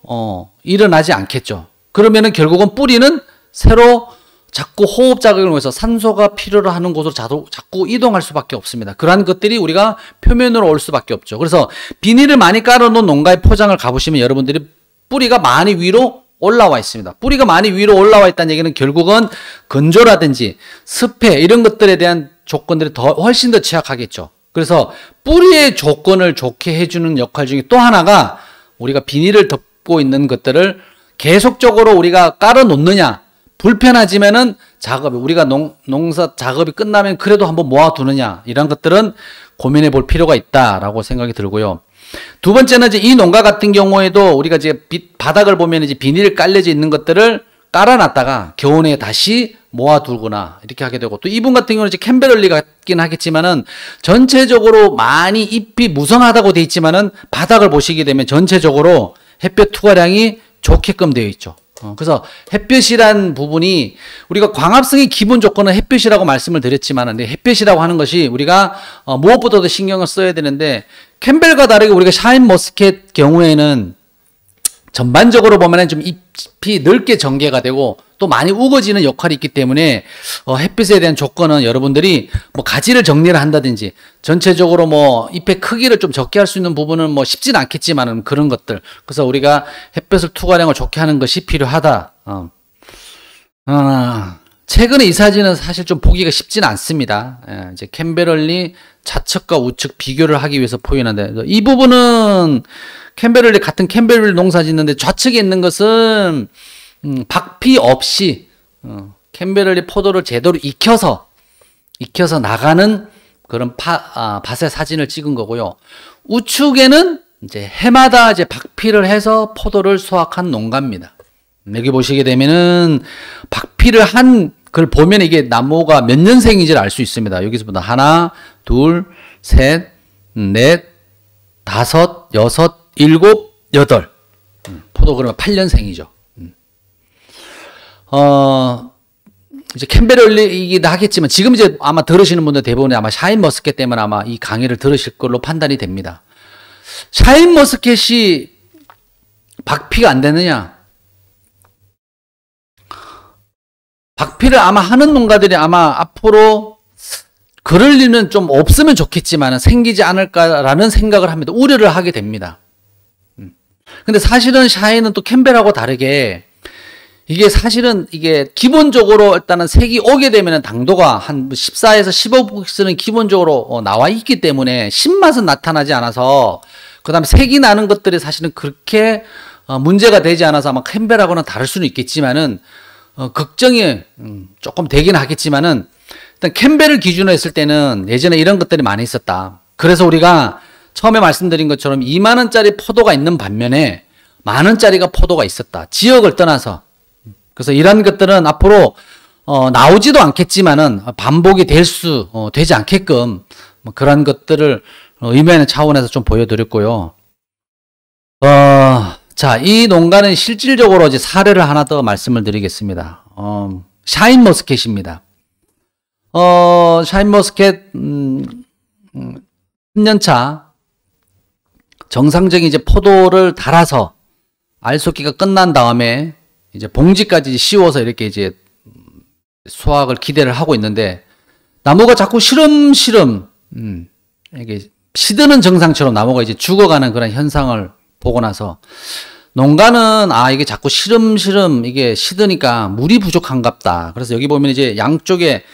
일어나지 않겠죠. 그러면은 결국은 뿌리는 새로 자꾸 호흡작용을 위해서 산소가 필요로 하는 곳으로 자꾸 이동할 수밖에 없습니다. 그러한 것들이 우리가 표면으로 올 수밖에 없죠. 그래서 비닐을 많이 깔아놓은 농가의 포장을 가보시면 여러분들이 뿌리가 많이 위로 올라와 있습니다. 뿌리가 많이 위로 올라와 있다는 얘기는 결국은 건조라든지 습해 이런 것들에 대한 조건들이 훨씬 더 취약하겠죠. 그래서 뿌리의 조건을 좋게 해주는 역할 중에 또 하나가 우리가 비닐을 덮고 있는 것들을 계속적으로 우리가 깔아 놓느냐, 불편하지만은 우리가 농사 작업이 끝나면 그래도 한번 모아두느냐, 이런 것들은 고민해 볼 필요가 있다라고 생각이 들고요. 두 번째는 이제 이 농가 같은 경우에도 우리가 이제 바닥을 보면 이제 비닐 깔려져 있는 것들을 깔아놨다가 겨우내 다시 모아두거나 이렇게 하게 되고, 또 이분 같은 경우는 이제 캠베럴리 같긴 하겠지만은 전체적으로 많이 잎이 무성하다고 되어 있지만은 바닥을 보시게 되면 전체적으로 햇볕 투과량이 좋게끔 되어 있죠. 그래서 햇볕이란 부분이 우리가 광합성의 기본 조건은 햇볕이라고 말씀을 드렸지만 햇볕이라고 하는 것이 우리가 무엇보다도 신경을 써야 되는데 캠벨과 다르게 우리가 샤인머스켓 경우에는 전반적으로 보면은 좀 잎이 넓게 전개가 되고 또 많이 우거지는 역할이 있기 때문에 햇빛에 대한 조건은 여러분들이 뭐 가지를 정리를 한다든지 전체적으로 뭐 잎의 크기를 좀 적게 할 수 있는 부분은 뭐 쉽진 않겠지만은 그런 것들. 그래서 우리가 햇볕을 투과량을 좋게 하는 것이 필요하다. 최근에 이 사진은 사실 좀 보기가 쉽진 않습니다. 이제 캠베럴리 좌측과 우측 비교를 하기 위해서 포인한데 이 부분은 캠베럴리 같은 캠베럴리 농사 짓는데 좌측에 있는 것은 박피 없이 캠베럴리 포도를 제대로 익혀서 나가는 그런 밭의 사진을 찍은 거고요. 우측에는 이제 해마다 이제 박피를 해서 포도를 수확한 농가입니다. 여기 보시게 되면은 박피를 한 걸 보면 이게 나무가 몇 년생인지를 알 수 있습니다. 여기서부터 하나, 둘, 셋, 넷, 다섯, 여섯, 일곱, 여덟. 포도 그러면 8년생이죠. 이제 캠베럴리이기도 하겠지만 지금 이제 아마 들으시는 분들 대부분이 아마 샤인머스켓 때문에 아마 이 강의를 들으실 걸로 판단이 됩니다. 샤인머스켓이 박피가 안 되느냐? 박피를 아마 하는 농가들이 아마 앞으로 그럴 일은 좀 없으면 좋겠지만 생기지 않을까라는 생각을 합니다. 우려를 하게 됩니다. 근데 사실은 샤인은 또 캠벨하고 다르게 이게 사실은 이게 기본적으로 일단은 색이 오게 되면 당도가 한 14에서 15%는 기본적으로 나와 있기 때문에 신맛은 나타나지 않아서 그 다음에 색이 나는 것들이 사실은 그렇게 문제가 되지 않아서 아마 캠벨하고는 다를 수는 있겠지만은 걱정이 조금 되긴 하겠지만은 일단 캠벨을 기준으로 했을 때는 예전에 이런 것들이 많이 있었다. 그래서 우리가 처음에 말씀드린 것처럼 2만 원짜리 포도가 있는 반면에 만 원짜리가 포도가 있었다. 지역을 떠나서. 그래서 이런 것들은 앞으로 나오지도 않겠지만은 반복이 되지 않게끔 뭐 그런 것들을 의미하는 차원에서 좀 보여드렸고요. 자, 이 농가는 실질적으로 이제 사례를 하나 더 말씀을 드리겠습니다. 샤인머스켓입니다. 샤인머스켓 3년차 정상적인 이제 포도를 달아서 알속기가 끝난 다음에 이제 봉지까지 씌워서 이렇게 이제 수확을 기대를 하고 있는데 나무가 자꾸 시름시름 이게 시드는 증상처럼 나무가 이제 죽어가는 그런 현상을 보고 나서 농가는 이게 자꾸 시름시름 이게 시드니까 물이 부족한갑다. 그래서 여기 보면 이제 양쪽에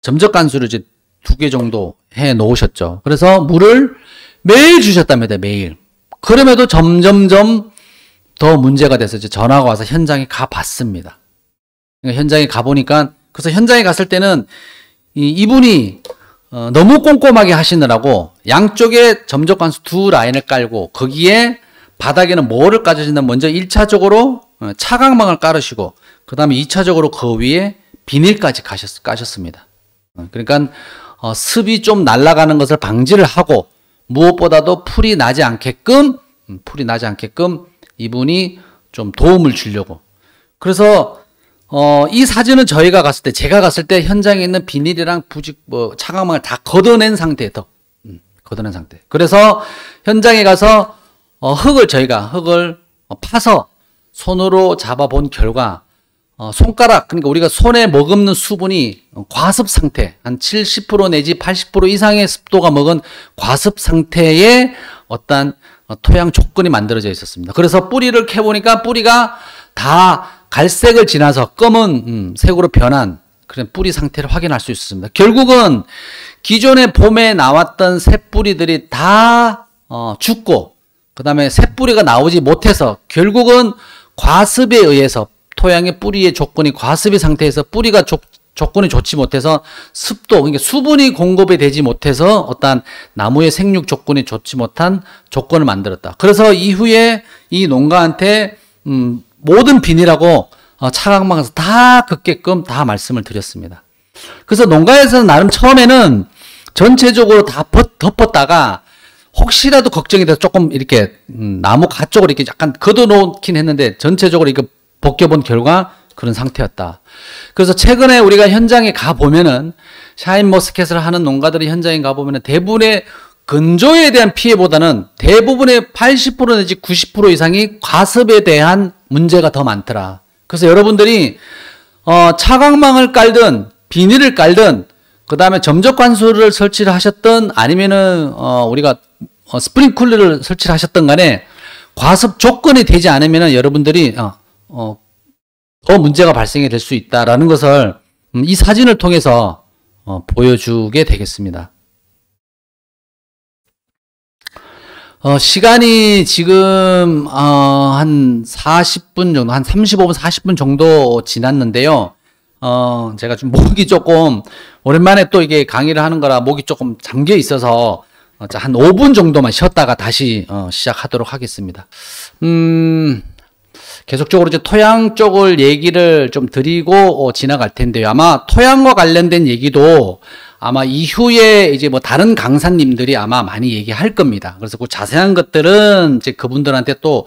점적 간수를 이제 2개 정도 해 놓으셨죠. 그래서 물을 매일 주셨답니다. 매일. 그럼에도 점점점 더 문제가 돼서 이제 전화가 와서 현장에 가 봤습니다. 그러니까 현장에 가 보니까 그래서 현장에 갔을 때는 이분이 너무 꼼꼼하게 하시느라고 양쪽에 점적 관수 2라인을 깔고 거기에 바닥에는 뭐를 깔으신다면 먼저 1차적으로 차광망을 깔으시고 그 다음에 2차적으로 그 위에 비닐까지 까셨습니다. 그러니까 습이 좀 날아가는 것을 방지를 하고 무엇보다도 풀이 나지 않게끔 이분이 좀 도움을 주려고. 그래서 이 사진은 제가 갔을 때 현장에 있는 비닐이랑 차광망을 다 걷어낸 상태. 그래서 현장에 가서 저희가 흙을 파서 손으로 잡아본 결과 손가락, 그러니까 우리가 손에 머금는 수분이 과습 상태, 한 70% 내지 80% 이상의 습도가 먹은 과습 상태의 어떤 토양 조건이 만들어져 있었습니다. 그래서 뿌리를 캐보니까 뿌리가 다 갈색을 지나서 검은 색으로 변한 그런 뿌리 상태를 확인할 수 있었습니다. 결국은 기존의 봄에 나왔던 새뿌리들이 다 죽고 그 다음에 새뿌리가 나오지 못해서 결국은 과습에 의해서 토양의 뿌리의 조건이 과습의 상태에서 뿌리가 조건이 좋지 못해서 습도, 그러니까 수분이 공급이 되지 못해서 어떤 나무의 생육 조건이 좋지 못한 조건을 만들었다. 그래서 이후에 이 농가한테 모든 비닐하고 차광망에서 다 긋게끔 다 말씀을 드렸습니다. 그래서 농가에서는 나름 처음에는 전체적으로 다 덮었다가 혹시라도 걱정이 돼서 조금 이렇게 나무 가 쪽으로 이렇게 약간 걷어놓긴 했는데 전체적으로 이거 벗겨본 결과 그런 상태였다. 그래서 최근에 우리가 현장에 가보면은 샤인머스켓을 하는 농가들이 현장에 가보면은 대부분의 건조에 대한 피해보다는 대부분의 80% 내지 90% 이상이 과습에 대한 문제가 더 많더라. 그래서 여러분들이 차광망을 깔든 비닐을 깔든 그 다음에 점적 관수를 설치를 하셨든 아니면은 우리가 스프링클러를 설치를 하셨던 간에 과습 조건이 되지 않으면은 여러분들이 더 문제가 발생이 될 수 있다라는 것을 이 사진을 통해서 보여주게 되겠습니다. 시간이 지금 한 40분 정도, 한 35분, 40분 정도 지났는데요. 제가 좀 목이 조금 오랜만에 또 이게 강의를 하는 거라 목이 조금 잠겨 있어서 한 5분 정도만 쉬었다가 다시 시작하도록 하겠습니다. 계속적으로 이제 토양 쪽을 얘기를 좀 드리고 지나갈 텐데요. 아마 토양과 관련된 얘기도 아마 이후에 이제 뭐 다른 강사님들이 아마 많이 얘기할 겁니다. 그래서 그 자세한 것들은 이제 그분들한테 또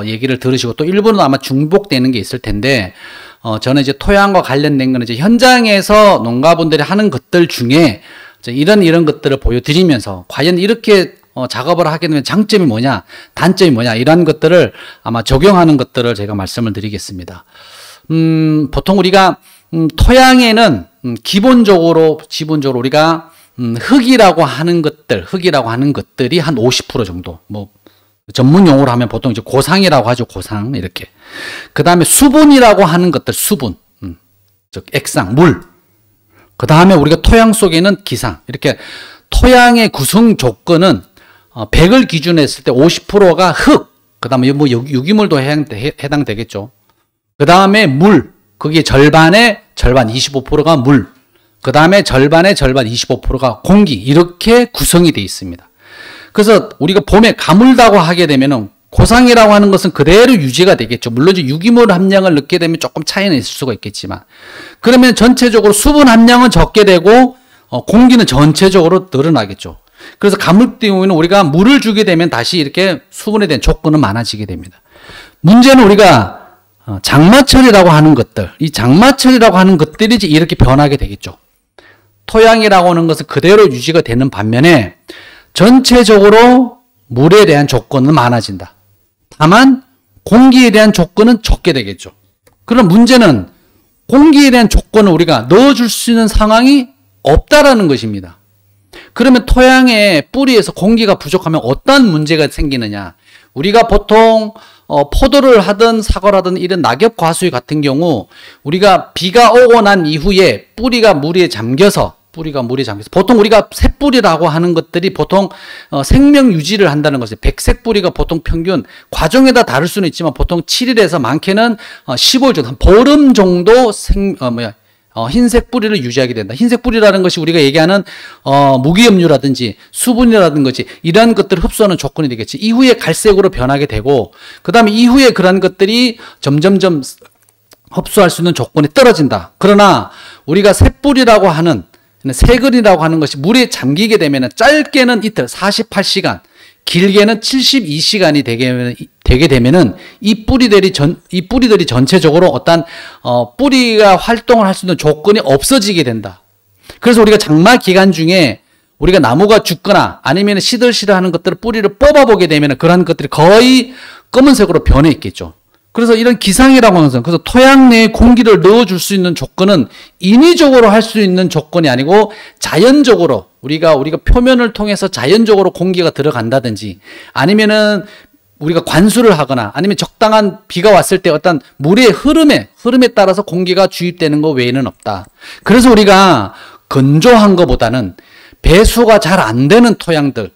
얘기를 들으시고 또 일부는 아마 중복되는 게 있을 텐데 저는 이제 토양과 관련된 거는 이제 현장에서 농가분들이 하는 것들 중에 이런 것들을 보여드리면서 과연 이렇게 작업을 하게 되면 장점이 뭐냐, 단점이 뭐냐 이런 것들을 아마 적용하는 것들을 제가 말씀을 드리겠습니다. 보통 우리가 토양에는 기본적으로 우리가 흙이라고 하는 것들이 한 50% 정도, 뭐 전문 용어로 하면 보통 이제 고상이라고 하죠. 고상 이렇게. 그 다음에 수분이라고 하는 것들, 수분, 즉 액상, 물. 그 다음에 우리가 토양 속에는 기상. 이렇게 토양의 구성 조건은 100을 기준으로 했을 때 50%가 흙. 그 다음에 뭐 유기물도 해당되겠죠. 그 다음에 물. 그게 절반의 절반 25%가 물. 그 다음에 절반의 절반 25%가 공기. 이렇게 구성이 되어 있습니다. 그래서 우리가 봄에 가물다고 하게 되면은 고상이라고 하는 것은 그대로 유지가 되겠죠. 물론 유기물 함량을 넣게 되면 조금 차이는 있을 수가 있겠지만 그러면 전체적으로 수분 함량은 적게 되고 공기는 전체적으로 늘어나겠죠. 그래서 가물 경우에는 우리가 물을 주게 되면 다시 이렇게 수분에 대한 조건은 많아지게 됩니다. 문제는 우리가 장마철이라고 하는 것들, 이 장마철이라고 하는 것들이 이제 이렇게 변하게 되겠죠. 토양이라고 하는 것은 그대로 유지가 되는 반면에 전체적으로 물에 대한 조건은 많아진다. 다만 공기에 대한 조건은 적게 되겠죠. 그럼 문제는 공기에 대한 조건을 우리가 넣어줄 수 있는 상황이 없다라는 것입니다. 그러면 토양의 뿌리에서 공기가 부족하면 어떤 문제가 생기느냐. 우리가 보통 포도를 하든 사과를 하든 이런 낙엽 과수유 같은 경우 우리가 비가 오고 난 이후에 뿌리가 물에 잠겨서 보통 우리가 새뿌리라고 하는 것들이 보통 생명 유지를 한다는 것이에요. 백색 뿌리가 보통 평균 과정에다 다를 수는 있지만 보통 7일에서 많게는 15일 정도, 한 보름 정도 흰색 뿌리를 유지하게 된다. 흰색 뿌리라는 것이 우리가 얘기하는 무기염류라든지 수분이라든 것이 이러한 것들을 흡수하는 조건이 되겠지. 이후에 갈색으로 변하게 되고 그 다음에 이후에 그런 것들이 점점점 흡수할 수 있는 조건이 떨어진다. 그러나 우리가 새뿌리라고 하는 세근이라고 하는 것이 물에 잠기게 되면 짧게는 이틀 48시간, 길게는 72시간이 되게 되면은 이 뿌리들이 전체적으로 어떤 뿌리가 활동을 할 수 있는 조건이 없어지게 된다. 그래서 우리가 장마 기간 중에 우리가 나무가 죽거나 아니면 시들시들하는 것들을 뿌리를 뽑아보게 되면 그러한 것들이 거의 검은색으로 변해 있겠죠. 그래서 이런 기상이라고 하는 것은 그래서 토양 내에 공기를 넣어줄 수 있는 조건은 인위적으로 할 수 있는 조건이 아니고 자연적으로 우리가 표면을 통해서 자연적으로 공기가 들어간다든지 아니면은 우리가 관수를 하거나 아니면 적당한 비가 왔을 때 어떤 물의 흐름에 따라서 공기가 주입되는 것 외에는 없다. 그래서 우리가 건조한 것보다는 배수가 잘 안 되는 토양들,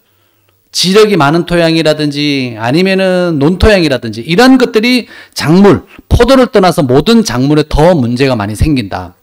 지력이 많은 토양이라든지 아니면은 논토양이라든지 이런 것들이 작물, 포도를 떠나서 모든 작물에 더 문제가 많이 생긴다.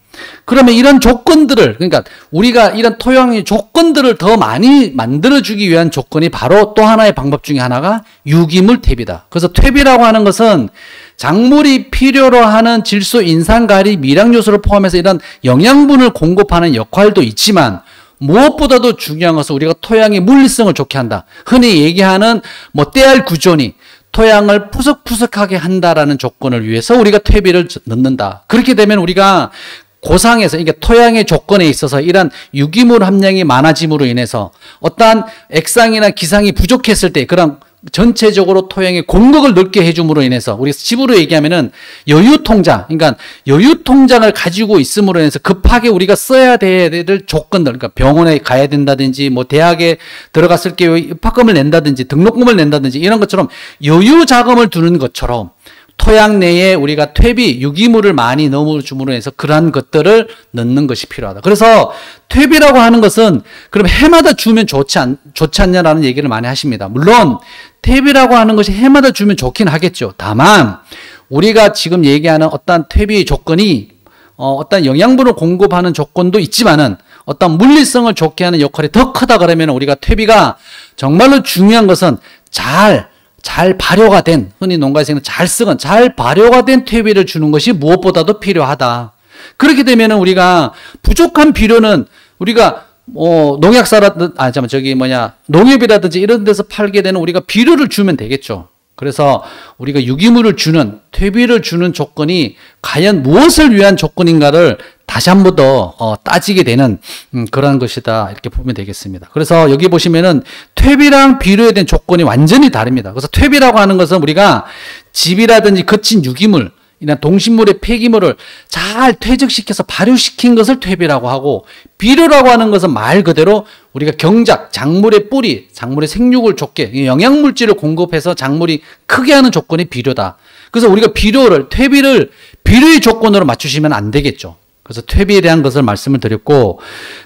그러면 이런 조건들을 그러니까 우리가 이런 토양의 조건들을 더 많이 만들어주기 위한 조건이 바로 또 하나의 방법 중에 하나가 유기물 퇴비다. 그래서 퇴비라고 하는 것은 작물이 필요로 하는 질소, 인산, 가리, 미량 요소를 포함해서 이런 영양분을 공급하는 역할도 있지만 무엇보다도 중요한 것은 우리가 토양의 물리성을 좋게 한다. 흔히 얘기하는 뭐 때알 구조니 토양을 푸석푸석하게 한다라는 조건을 위해서 우리가 퇴비를 넣는다. 그렇게 되면 우리가 고상에서, 그러니까 토양의 조건에 있어서 이러한 유기물 함량이 많아짐으로 인해서 어떠한 액상이나 기상이 부족했을 때 그런 전체적으로 토양의 공급을 넓게 해줌으로 인해서 우리 집으로 얘기하면은 여유통장, 그러니까 여유통장을 가지고 있음으로 인해서 급하게 우리가 써야 될 조건들, 그러니까 병원에 가야 된다든지 뭐 대학에 들어갔을 때 입학금을 낸다든지 등록금을 낸다든지 이런 것처럼 여유 자금을 두는 것처럼 토양 내에 우리가 퇴비, 유기물을 많이 넣어줌으로 해서 그러한 것들을 넣는 것이 필요하다. 그래서 퇴비라고 하는 것은 그럼 해마다 주면 좋지 않냐라는 얘기를 많이 하십니다. 물론 퇴비라고 하는 것이 해마다 주면 좋긴 하겠죠. 다만 우리가 지금 얘기하는 어떤 퇴비의 조건이 어떤 영양분을 공급하는 조건도 있지만은 어떤 물리성을 좋게 하는 역할이 더 크다 그러면 우리가 퇴비가 정말로 중요한 것은 잘 발효가 된, 흔히 농가에서는 잘 발효가 된 퇴비를 주는 것이 무엇보다도 필요하다. 그렇게 되면은 우리가 부족한 비료는 우리가 농협이라든지 이런 데서 팔게 되는 우리가 비료를 주면 되겠죠. 그래서 우리가 유기물을 주는, 퇴비를 주는 조건이 과연 무엇을 위한 조건인가를 다시 한 번 더 따지게 되는 그런 것이다. 이렇게 보면 되겠습니다. 그래서 여기 보시면은 퇴비랑 비료에 대한 조건이 완전히 다릅니다. 그래서 퇴비라고 하는 것은 우리가 집이라든지 거친 유기물, 이나 동식물의 폐기물을 잘 퇴적시켜서 발효시킨 것을 퇴비라고 하고, 비료라고 하는 것은 말 그대로 우리가 경작, 작물의 뿌리, 작물의 생육을 좋게 영양물질을 공급해서 작물이 크게 하는 조건이 비료다. 그래서 우리가 퇴비를 비료의 조건으로 맞추시면 안 되겠죠. 그래서 퇴비에 대한 것을 말씀을 드렸고,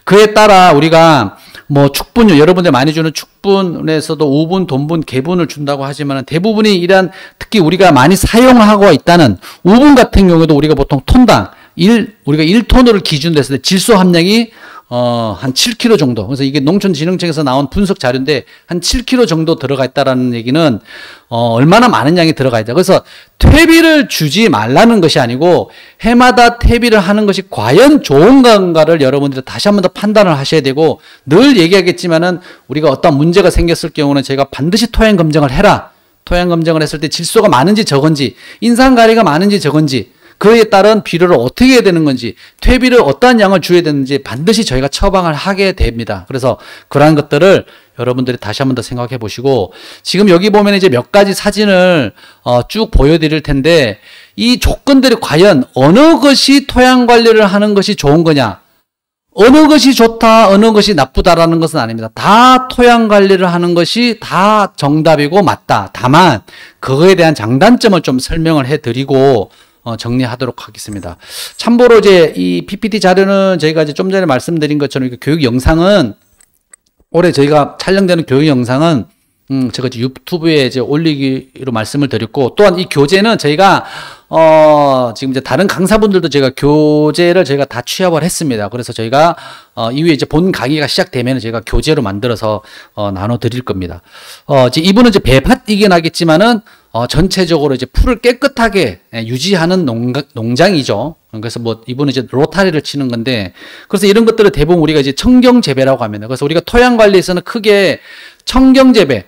그에 따라 우리가 뭐 축분유, 여러분들 많이 주는 축분에서도 우분, 돈분, 개분을 준다고 하지만 대부분이 이러한, 특히 우리가 많이 사용하고 있다는 우분 같은 경우에도 우리가 보통 톤당 우리가 1톤을 기준으로 했을 때 질소 함량이 한 7kg 정도. 그래서 이게 농촌진흥청에서 나온 분석 자료인데 한 7kg 정도 들어가 있다라는 얘기는 얼마나 많은 양이 들어가 있다. 그래서 퇴비를 주지 말라는 것이 아니고 해마다 퇴비를 하는 것이 과연 좋은 건가를 여러분들이 다시 한 번 더 판단을 하셔야 되고, 늘 얘기하겠지만은 우리가 어떤 문제가 생겼을 경우는 제가 반드시 토양 검정을 해라. 토양 검정을 했을 때 질소가 많은지 적은지, 인산가리가 많은지 적은지, 그에 따른 비료를 어떻게 해야 되는 건지, 퇴비를 어떠한 양을 줘야 되는지 반드시 저희가 처방을 하게 됩니다. 그래서 그러한 것들을 여러분들이 다시 한 번 더 생각해 보시고, 지금 여기 보면 이제 몇 가지 사진을 쭉 보여드릴 텐데, 이 조건들이 과연 어느 것이 토양 관리를 하는 것이 좋은 거냐, 어느 것이 좋다, 어느 것이 나쁘다라는 것은 아닙니다. 다 토양 관리를 하는 것이 다 정답이고 맞다. 다만 그거에 대한 장단점을 좀 설명을 해드리고 정리하도록 하겠습니다. 참고로 이제 이 PPT 자료는 저희가 이제 좀 전에 말씀드린 것처럼 교육 영상은, 올해 저희가 촬영되는 교육 영상은 제가 유튜브에 이제 올리기로 말씀을 드렸고, 또한 이 교재는 저희가 지금 이제 다른 강사분들도 제가 교재를 저희가 다 취합을 했습니다. 그래서 저희가 이후에 이제 본 강의가 시작되면 저희가 교재로 만들어서 나눠 드릴 겁니다. 이분은 이제 배밭이긴 하겠지만은 전체적으로 이제 풀을 깨끗하게 유지하는 농장이죠. 그래서 뭐 이분은 이제 로타리를 치는 건데, 그래서 이런 것들을 대부분 우리가 이제 청경 재배라고 합니다. 그래서 우리가 토양 관리에서는 크게 청경 재배,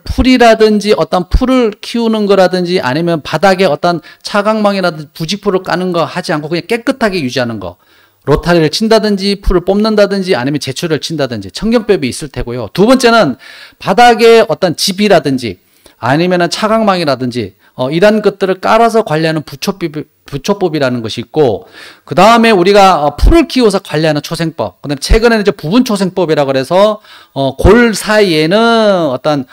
풀이라든지 어떤 풀을 키우는 거라든지 아니면 바닥에 어떤 차강망이라든지 부직포를 까는 거 하지 않고 그냥 깨끗하게 유지하는 거, 로타리를 친다든지 풀을 뽑는다든지 아니면 제초를 친다든지 청경법이 있을 테고요. 두 번째는 바닥에 어떤 집이라든지 아니면 차강망이라든지 이런 것들을 깔아서 관리하는 부초법이라는 것이 있고, 그 다음에 우리가 풀을 키워서 관리하는 초생법, 그 다음에 최근에는 이제 부분초생법이라고 그래서 골 사이에는 어떤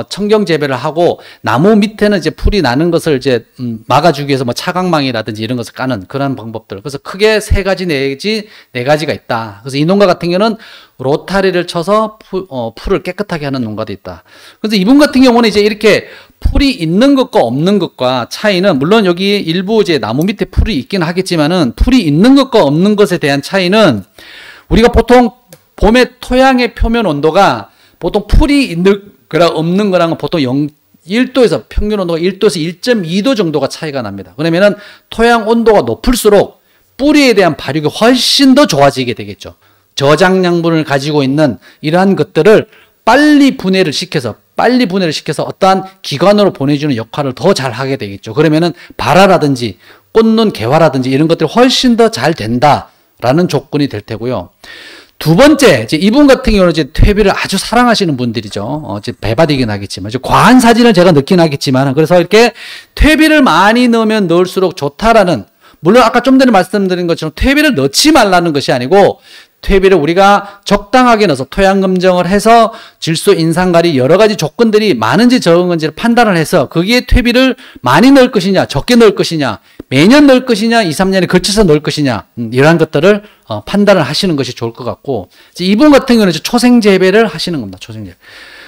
청경 재배를 하고 나무 밑에는 이제 풀이 나는 것을 이제 막아주기 위해서 뭐 차강망이라든지 이런 것을 까는 그런 방법들. 그래서 크게 세 가지 내지 네 가지가 있다. 그래서 이 농가 같은 경우는 로타리를 쳐서 풀을 깨끗하게 하는 농가도 있다. 그래서 이분 같은 경우는 이제 이렇게 풀이 있는 것과 없는 것과 차이는, 물론 여기 일부 이제 나무 밑에 풀이 있긴 하겠지만은 풀이 있는 것과 없는 것에 대한 차이는, 우리가 보통 봄에 토양의 표면 온도가 보통 풀이 있는 거랑 없는 거랑은 보통 1도에서 평균 온도가 1도에서 1.2도 정도가 차이가 납니다. 그러면은 토양 온도가 높을수록 뿌리에 대한 발육이 훨씬 더 좋아지게 되겠죠. 저장량분을 가지고 있는 이러한 것들을 빨리 분해를 시켜서 어떠한 기관으로 보내주는 역할을 더 잘 하게 되겠죠. 그러면은 발화라든지 꽃눈 개화라든지 이런 것들이 훨씬 더 잘 된다라는 조건이 될 테고요. 두 번째, 이제 이분 같은 경우는 이제 퇴비를 아주 사랑하시는 분들이죠. 이제 배바디긴 하겠지만, 이제 과한 사진을 제가 넣긴 하겠지만, 그래서 이렇게 퇴비를 많이 넣으면 넣을수록 좋다라는, 물론 아까 좀 전에 말씀드린 것처럼 퇴비를 넣지 말라는 것이 아니고, 퇴비를 우리가 적당하게 넣어서 토양 검정을 해서 질소 인상가리 여러 가지 조건들이 많은지 적은지를 판단을 해서 거기에 퇴비를 많이 넣을 것이냐, 적게 넣을 것이냐, 매년 넣을 것이냐, 2, 3년에 걸쳐서 넣을 것이냐, 이러한 것들을 판단을 하시는 것이 좋을 것 같고, 이제 이분 같은 경우는 이제 초생 재배를 하시는 겁니다. 초생 재배.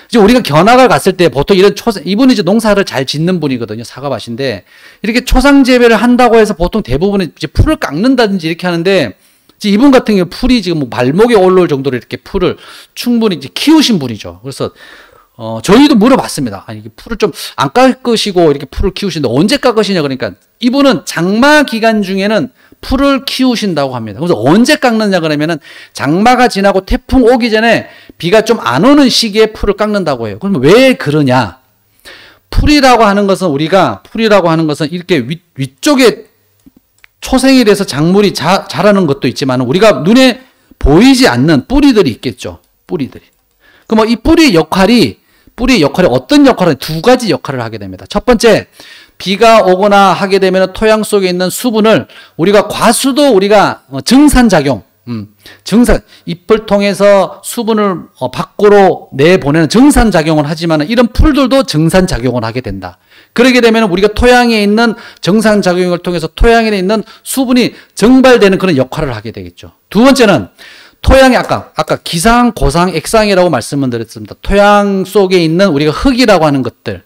이제 우리가 견학을 갔을 때 보통 이런 이분이 이제 농사를 잘 짓는 분이거든요. 사과밭인데 이렇게 초상 재배를 한다고 해서 보통 대부분은 이제 풀을 깎는다든지 이렇게 하는데, 이분 같은 경우 풀이 지금 뭐 발목에 올라올 정도로 이렇게 풀을 충분히 이제 키우신 분이죠. 그래서 저희도 물어봤습니다. 아니, 이게 풀을 좀 안 깎으시고 이렇게 풀을 키우시는데 언제 깎으시냐 그러니까 이분은 장마 기간 중에는 풀을 키우신다고 합니다. 그래서 언제 깎느냐 그러면은 장마가 지나고 태풍 오기 전에 비가 좀 안 오는 시기에 풀을 깎는다고 해요. 그러면 왜 그러냐? 풀이라고 하는 것은 이렇게 위쪽에 초생이 돼서 작물이 자라는 것도 있지만 우리가 눈에 보이지 않는 뿌리들이 있겠죠. 뿌리들이. 그럼 이 뿌리의 역할이 어떤 역할을, 두 가지 역할을 하게 됩니다. 첫 번째, 비가 오거나 하게 되면 토양 속에 있는 수분을 과수도 우리가 증산작용, 잎을 통해서 수분을 밖으로 내보내는 증산작용을 하지만 이런 풀들도 증산작용을 하게 된다. 그러게 되면 우리가 토양에 있는 정산작용을 통해서 토양에 있는 수분이 증발되는 그런 역할을 하게 되겠죠. 두 번째는 토양에 아까 기상, 고상, 액상이라고 말씀을 드렸습니다. 토양 속에 있는 우리가 흙이라고 하는 것들,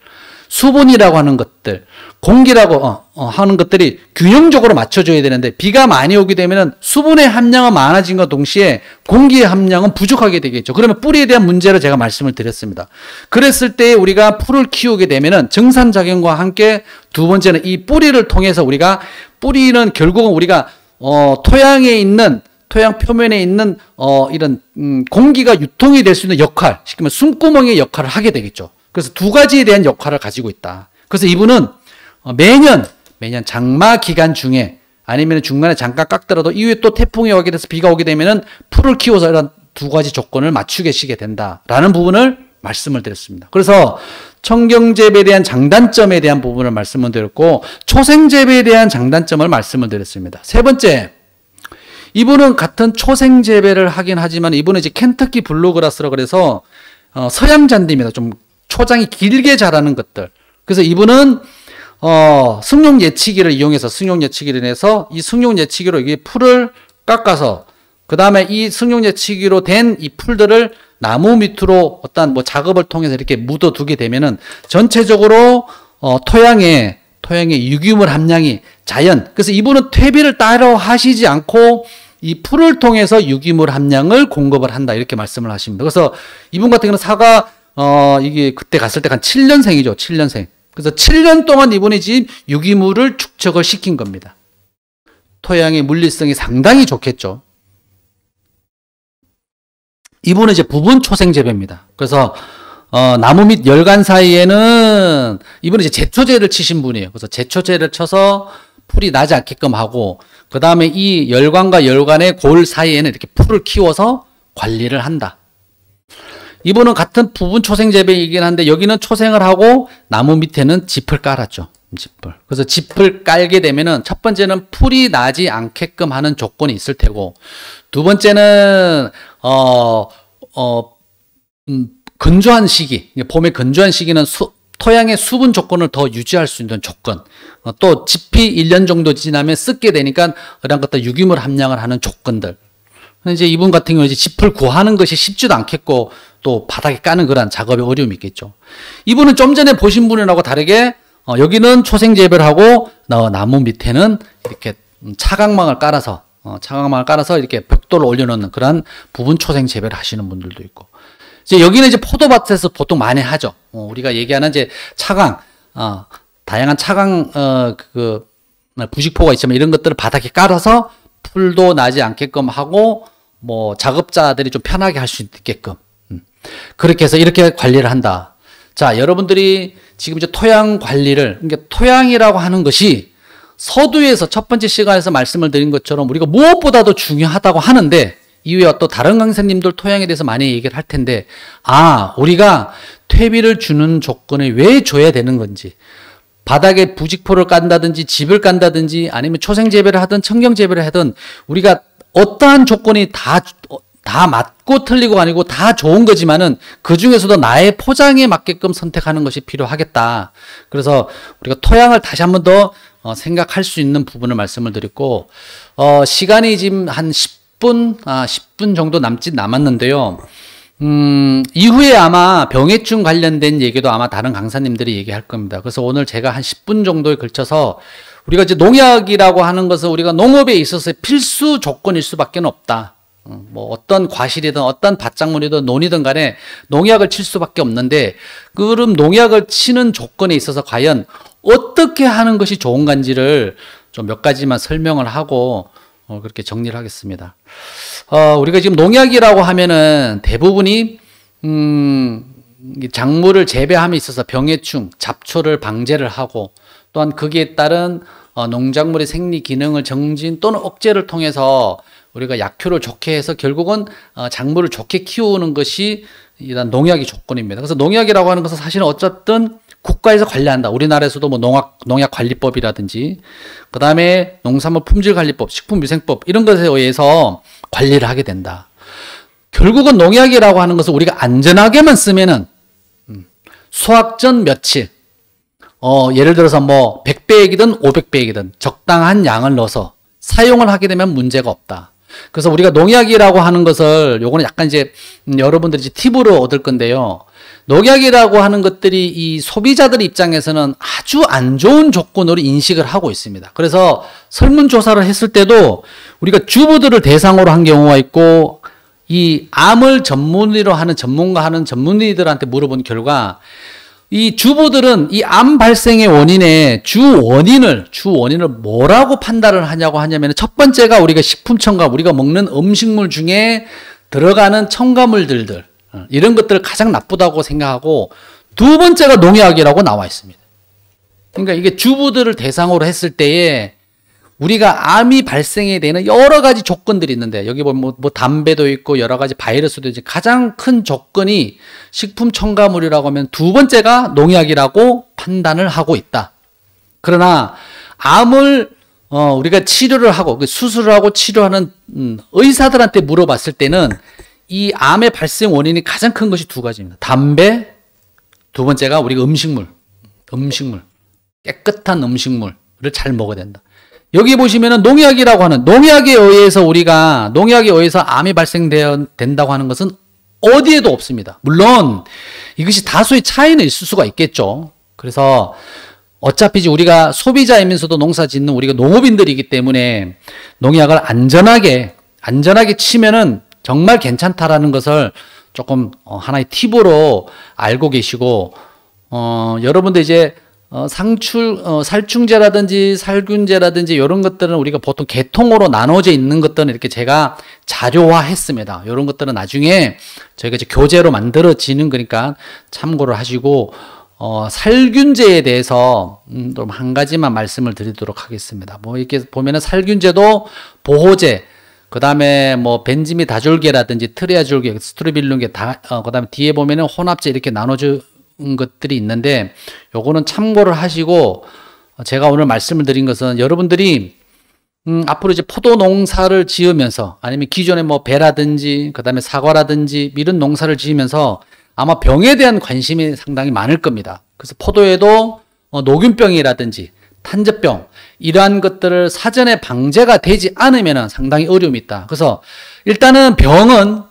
수분이라고 하는 것들, 공기라고 하는 것들이 균형적으로 맞춰줘야 되는데 비가 많이 오게 되면 수분의 함량은 많아진과 동시에 공기의 함량은 부족하게 되겠죠. 그러면 뿌리에 대한 문제를 제가 말씀을 드렸습니다. 그랬을 때 우리가 풀을 키우게 되면 정산작용과 함께 두 번째는 이 뿌리를 통해서 뿌리는 결국은 우리가 토양에 있는 토양 표면에 있는 이런 공기가 유통이 될 수 있는 역할, 쉽게 말하면 숨구멍의 역할을 하게 되겠죠. 그래서 두 가지에 대한 역할을 가지고 있다. 그래서 이분은 매년 장마 기간 중에 아니면 중간에 잠깐 깎더라도 이후에 또 태풍이 오게 돼서 비가 오게 되면은 풀을 키워서 이런 두 가지 조건을 맞추게 시게 된다라는 부분을 말씀을 드렸습니다. 그래서 청경재배에 대한 장단점에 대한 부분을 말씀을 드렸고 초생재배에 대한 장단점을 말씀을 드렸습니다. 세 번째, 이분은 같은 초생재배를 하긴 하지만 이분은 이제 켄터키 블루그라스라고 그래서 서양잔디입니다. 좀 초장이 길게 자라는 것들. 그래서 이분은 승용 예치기를 이용해서 이 승용 예치기로 이게 풀을 깎아서 그 다음에 이 승용 예치기로 된 이 풀들을 나무 밑으로 어떤 작업을 통해서 이렇게 묻어두게 되면은 전체적으로 토양에 유기물 함량이 그래서 이분은 퇴비를 따로 하시지 않고 이 풀을 통해서 유기물 함량을 공급을 한다 이렇게 말씀을 하십니다. 그래서 이분 같은 경우는 이게 그때 갔을 때 한 7년생이죠. 7년생. 그래서 7년 동안 이분이 지금 유기물을 축적을 시킨 겁니다. 토양의 물리성이 상당히 좋겠죠. 이분은 이제 부분 초생 재배입니다. 그래서 나무 밑 열간 사이에는 이분은 이제 제초제를 치신 분이에요. 그래서 제초제를 쳐서 풀이 나지 않게끔 하고 그 다음에 이 열관과 열관의 골 사이에는 이렇게 풀을 키워서 관리를 한다. 이분은 같은 부분 초생 재배이긴 한데 여기는 초생을 하고 나무 밑에는 짚을 깔았죠. 그래서 짚을 깔게 되면은 첫 번째는 풀이 나지 않게끔 하는 조건이 있을 테고 두 번째는 건조한 시기, 봄에 건조한 시기는 토양의 수분 조건을 더 유지할 수 있는 조건, 또 짚이 1년 정도 지나면 썩게 되니까 그런 것들 유기물 함량을 하는 조건들. 이제 이분 같은 경우는 이제 짚을 구하는 것이 쉽지도 않겠고 또 바닥에 까는 그런 작업에 어려움이 있겠죠. 이분은 좀 전에 보신 분하고 다르게 여기는 초생 재배를 하고 나무 밑에는 이렇게 차광망을 깔아서 이렇게 벽돌을 올려놓는 그런 부분 초생 재배를 하시는 분들도 있고. 이제 여기는 이제 포도밭에서 보통 많이 하죠. 우리가 얘기하는 이제 차광, 다양한 차광 부식포가 있지만 이런 것들을 바닥에 깔아서 풀도 나지 않게끔 하고 뭐 작업자들이 좀 편하게 할 수 있게끔 그렇게 해서 이렇게 관리를 한다. 자, 여러분들이 지금 이제 토양 관리를, 그러니까 토양이라고 하는 것이 서두에서 첫 번째 시간에서 말씀을 드린 것처럼 우리가 무엇보다도 중요하다고 하는데, 이후에 또 다른 강사님들 토양에 대해서 많이 얘기를 할 텐데, 우리가 퇴비를 주는 조건을 왜 줘야 되는 건지, 바닥에 부직포를 깐다든지 집을 깐다든지 아니면 초생재배를 하든 청경재배를 하든 우리가 어떠한 조건이 다 맞고 틀리고 아니고 다 좋은 거지만은 그 중에서도 나의 포장에 맞게끔 선택하는 것이 필요하겠다. 그래서 우리가 토양을 다시 한번 더 생각할 수 있는 부분을 말씀을 드렸고, 시간이 지금 한 10분 정도 남았는데요. 이후에 아마 병해충 관련된 얘기도 아마 다른 강사님들이 얘기할 겁니다. 그래서 오늘 제가 한 10분 정도에 걸쳐서 우리가 이제 농약이라고 하는 것은 우리가 농업에 있어서 필수 조건일 수밖에 없다. 뭐 어떤 과실이든 어떤 밭작물이든 논이든 간에 농약을 칠 수밖에 없는데, 그럼 농약을 치는 조건에 있어서 과연 어떻게 하는 것이 좋은 건지를 좀 몇 가지만 설명을 하고 그렇게 정리를 하겠습니다. 우리가 지금 농약이라고 하면은 대부분이 작물을 재배함에 있어서 병해충, 잡초를 방제를 하고, 또한 거기에 따른 농작물의 생리 기능을 정진 또는 억제를 통해서 우리가 약효를 좋게 해서 결국은 작물을 좋게 키우는 것이 일단 농약의 조건입니다. 그래서 농약이라고 하는 것은 사실은 어쨌든 국가에서 관리한다. 우리나라에서도 뭐 농약관리법이라든지, 그 다음에 농산물 품질관리법, 식품위생법 이런 것에 의해서 관리를 하게 된다. 결국은 농약이라고 하는 것은 우리가 안전하게만 쓰면은 수확전 며칠, 예를 들어서 뭐 100배액이든 500배액이든 적당한 양을 넣어서 사용을 하게 되면 문제가 없다. 그래서 우리가 농약이라고 하는 것을, 요거는 약간 이제 여러분들이 이제 팁으로 얻을 건데요. 농약이라고 하는 것들이 이 소비자들 입장에서는 아주 안 좋은 조건으로 인식을 하고 있습니다. 그래서 설문조사를 했을 때도 우리가 주부들을 대상으로 한 경우가 있고, 이 암을 전문의로 하는 전문의들한테 물어본 결과, 이 주부들은 이 암 발생의 원인의 주 원인을 뭐라고 판단을 하냐고 하냐면, 첫 번째가 우리가 식품 첨가물, 우리가 먹는 음식물 중에 들어가는 첨가물들, 이런 것들을 가장 나쁘다고 생각하고, 두 번째가 농약이라고 나와 있습니다. 그러니까 이게 주부들을 대상으로 했을 때에 우리가 암이 발생이 되는 여러 가지 조건들이 있는데, 여기 보면 뭐 담배도 있고 여러 가지 바이러스도 있지, 가장 큰 조건이 식품 첨가물이라고 하면 두 번째가 농약이라고 판단을 하고 있다. 그러나 암을 우리가 치료를 하고 수술을 하고 치료하는 의사들한테 물어봤을 때는 이 암의 발생 원인이 가장 큰 것이 두 가지입니다. 담배, 두 번째가 우리가 음식물, 깨끗한 음식물을 잘 먹어야 된다. 여기 보시면은 농약이라고 하는, 농약에 의해서 암이 발생된다고 하는 것은 어디에도 없습니다. 물론 이것이 다소의 차이는 있을 수가 있겠죠. 그래서 어차피 우리가 소비자이면서도 농사 짓는 우리가 농업인들이기 때문에 농약을 안전하게 치면은 정말 괜찮다라는 것을 조금 하나의 팁으로 알고 계시고, 여러분들 이제 살충제라든지 살균제라든지 이런 것들은 우리가 보통 계통으로 나눠져 있는 것들은 이렇게 제가 자료화했습니다. 이런 것들은 나중에 저희가 이제 교재로 만들어지는 거니까 참고를 하시고, 살균제에 대해서 좀 한 가지만 말씀을 드리도록 하겠습니다. 뭐 이렇게 보면은 살균제도 보호제, 그 다음에 뭐 벤지미 다줄기라든지 트리아줄기, 스트로빌lum계 그 다음에 뒤에 보면은 혼합제 이렇게 나눠져 것들이 있는데, 요거는 참고를 하시고, 제가 오늘 말씀을 드린 것은 여러분들이 앞으로 이제 포도 농사를 지으면서, 아니면 기존에 뭐 배라든지 그 다음에 사과라든지 이런 농사를 지으면서 아마 병에 대한 관심이 상당히 많을 겁니다. 그래서 포도에도 노균병이라든지 탄저병 이러한 것들을 사전에 방제가 되지 않으면 상당히 어려움이 있다. 그래서 일단은 병은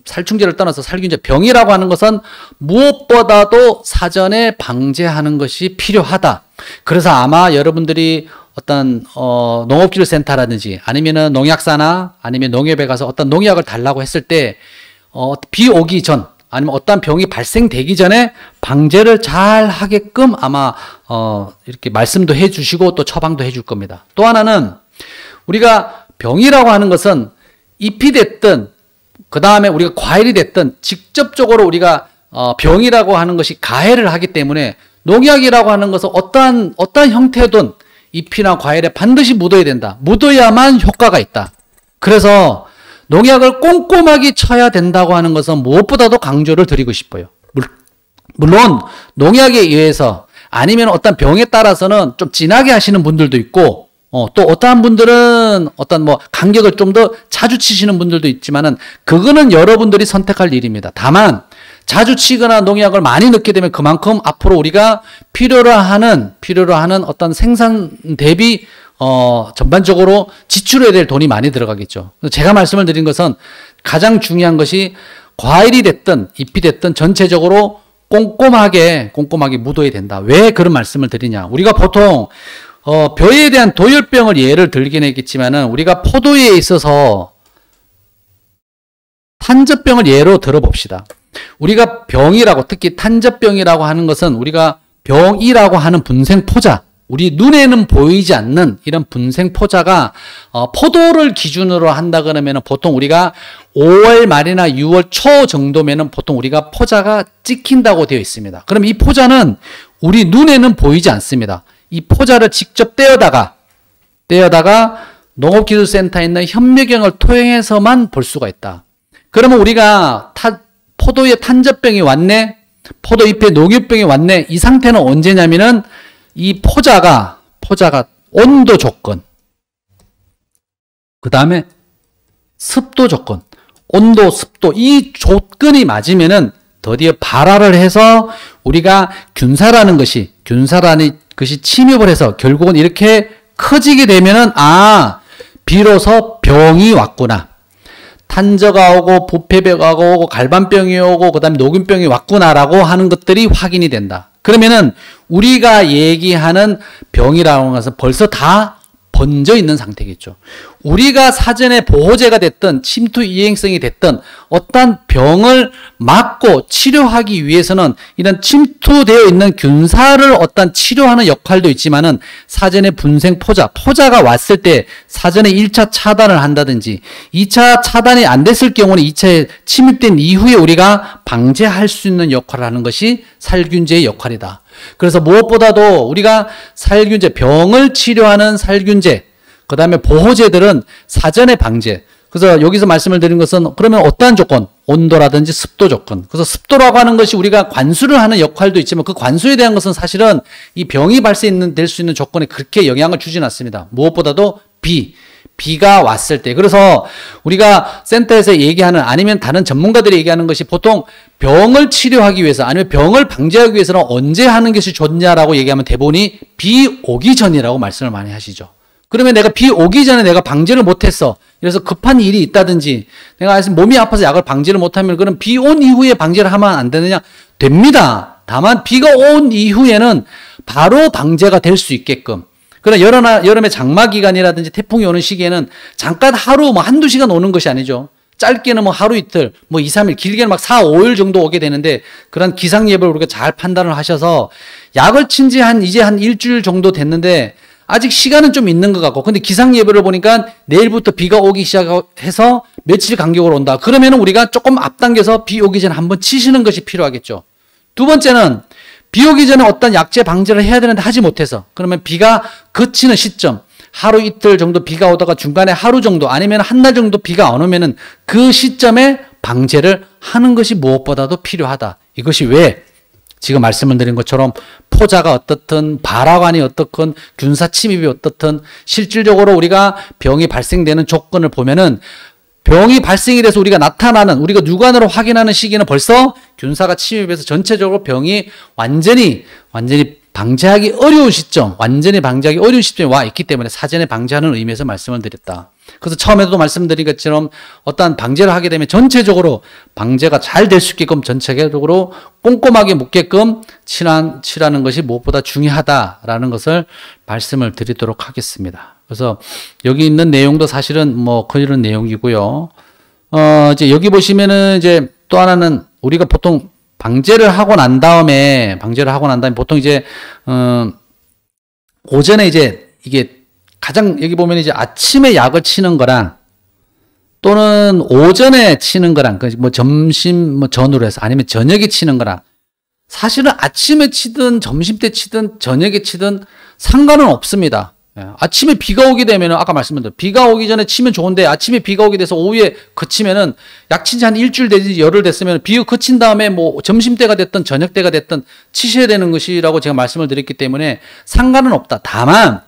살충제를 떠나서 살균제, 병이라고 하는 것은 무엇보다도 사전에 방제하는 것이 필요하다. 그래서 아마 여러분들이 어떤 농업기술센터라든지 아니면은 농약사나 아니면 농협에 가서 어떤 농약을 달라고 했을 때 비 오기 전 아니면 어떤 병이 발생되기 전에 방제를 잘 하게끔 아마 이렇게 말씀도 해주시고 또 처방도 해줄 겁니다. 또 하나는 우리가 병이라고 하는 것은 잎이 됐든 그 다음에 우리가 과일이 됐든 직접적으로 우리가 병이라고 하는 것이 가해를 하기 때문에 농약이라고 하는 것은 어떠한 형태든 잎이나 과일에 반드시 묻어야 된다. 묻어야만 효과가 있다. 그래서 농약을 꼼꼼하게 쳐야 된다고 하는 것은 무엇보다도 강조를 드리고 싶어요. 물론 농약에 의해서 아니면 어떤 병에 따라서는 좀 진하게 하시는 분들도 있고 또 어떠한 분들은 어떤 뭐 간격을 좀 더 자주 치시는 분들도 있지만은 그거는 여러분들이 선택할 일입니다. 다만 자주 치거나 농약을 많이 넣게 되면 그만큼 앞으로 우리가 필요로 하는 어떤 생산 대비 전반적으로 지출해야 될 돈이 많이 들어가겠죠. 제가 말씀을 드린 것은 가장 중요한 것이 과일이 됐든 잎이 됐든 전체적으로 꼼꼼하게 묻어야 된다. 왜 그런 말씀을 드리냐? 우리가 보통 벼에 대한 도열병을 예를 들긴 했겠지만은 우리가 포도에 있어서 탄저병을 예로 들어봅시다. 우리가 병이라고 특히 탄저병이라고 하는 것은 우리가 병이라고 하는 분생포자, 우리 눈에는 보이지 않는 이런 분생포자가 포도를 기준으로 한다 그러면 보통 우리가 5월 말이나 6월 초 정도면은 보통 우리가 포자가 찍힌다고 되어 있습니다. 그럼 이 포자는 우리 눈에는 보이지 않습니다. 이 포자를 직접 떼어다가 농업기술센터에 있는 현미경을 통해서만 볼 수가 있다. 그러면 우리가 포도에 탄저병이 왔네, 포도잎에 녹유병이 왔네, 이 상태는 언제냐면은 이 포자가 온도 조건, 그 다음에 습도 조건, 온도, 습도 이 조건이 맞으면은 드디어 발화를 해서 우리가 균사라는 것이 침입을 해서 결국은 이렇게 커지게 되면은 비로소 병이 왔구나. 탄저가 오고 부패병가 오고 갈반병이 오고 그다음에 녹균병이 왔구나라고 하는 것들이 확인이 된다. 그러면은 우리가 얘기하는 병이라고 하는 것은 벌써 다 번져 있는 상태겠죠. 우리가 사전에 보호제가 됐든 침투 이행성이 됐든 어떤 병을 막고 치료하기 위해서는 이런 침투되어 있는 균사를 어떤 치료하는 역할도 있지만은 사전에 포자가 왔을 때 사전에 1차 차단을 한다든지 2차 차단이 안 됐을 경우는 2차에 침입된 이후에 우리가 방제할 수 있는 역할을 하는 것이 살균제의 역할이다. 그래서 무엇보다도 우리가 살균제, 병을 치료하는 살균제, 그 다음에 보호제들은 사전에 방제. 그래서 여기서 말씀을 드린 것은 그러면 어떠한 조건? 온도라든지 습도 조건. 그래서 습도라고 하는 것이 우리가 관수를 하는 역할도 있지만 그 관수에 대한 것은 사실은 이 병이 될 수 있는 조건에 그렇게 영향을 주진 않습니다. 무엇보다도 비가 왔을 때. 그래서 우리가 센터에서 얘기하는 아니면 다른 전문가들이 얘기하는 것이 보통 병을 치료하기 위해서 아니면 병을 방지하기 위해서는 언제 하는 것이 좋냐라고 얘기하면 대부분이 비 오기 전이라고 말씀을 많이 하시죠. 그러면 내가 비 오기 전에 내가 방지를 못했어. 그래서 급한 일이 있다든지 내가 몸이 아파서 약을 방지를 못하면 그럼 비 온 이후에 방지를 하면 안 되느냐? 됩니다. 다만 비가 온 이후에는 바로 방제가 될 수 있게끔. 그러나 여름에 장마 기간이라든지 태풍이 오는 시기에는 잠깐 하루 한두 시간 오는 것이 아니죠. 짧게는 하루 이틀, 2, 3일, 길게는 4, 5일 정도 오게 되는데 그런 기상 예보를 우리가 잘 판단을 하셔서 약을 친 지 이제 한 일주일 정도 됐는데 아직 시간은 좀 있는 것 같고 근데 기상 예보를 보니까 내일부터 비가 오기 시작해서 며칠 간격으로 온다. 그러면 우리가 조금 앞당겨서 비 오기 전에 한번 치시는 것이 필요하겠죠. 두 번째는 비 오기 전에 어떤 약제 방지를 해야 되는데 하지 못해서 그러면 비가 그치는 시점 하루 이틀 정도 비가 오다가 중간에 하루 정도 아니면 한 달 정도 비가 안 오면은 그 시점에 방제를 하는 것이 무엇보다도 필요하다. 이것이 왜 지금 말씀을 드린 것처럼 포자가 어떻든 발화관이 어떻든 균사 침입이 어떻든 실질적으로 우리가 병이 발생되는 조건을 보면은 병이 발생이 돼서 우리가 우리가 육안으로 확인하는 시기는 벌써 균사가 침입해서 전체적으로 병이 완전히 방지하기 어려운 시점에 와 있기 때문에 사전에 방지하는 의미에서 말씀을 드렸다. 그래서 처음에도 말씀드린 것처럼 어떠한 방제를 하게 되면 전체적으로 방제가 잘 될 수 있게끔 전체적으로 꼼꼼하게 묻게끔 칠하는 것이 무엇보다 중요하다라는 것을 말씀을 드리도록 하겠습니다. 그래서 여기 있는 내용도 사실은 그런 내용이고요. 이제 여기 보시면은 이제 또 하나는 우리가 보통 방제를 하고 난 다음에 보통 이제 오전에 이제 이게 가장 여기 보면 이제 아침에 약을 치는 거랑 또는 오전에 치는 거랑 뭐 점심 뭐 전후로 해서 아니면 저녁에 치는 거랑 사실은 아침에 치든 점심때 치든 저녁에 치든 상관은 없습니다. 아침에 비가 오게 되면 아까 말씀드린 비가 오기 전에 치면 좋은데 아침에 비가 오게 돼서 오후에 그치면은 약친 지 한 일주일 되지 열흘 됐으면 비가 그친 다음에 뭐 점심때가 됐든 저녁때가 됐든 치셔야 되는 것이라고 제가 말씀을 드렸기 때문에 상관은 없다. 다만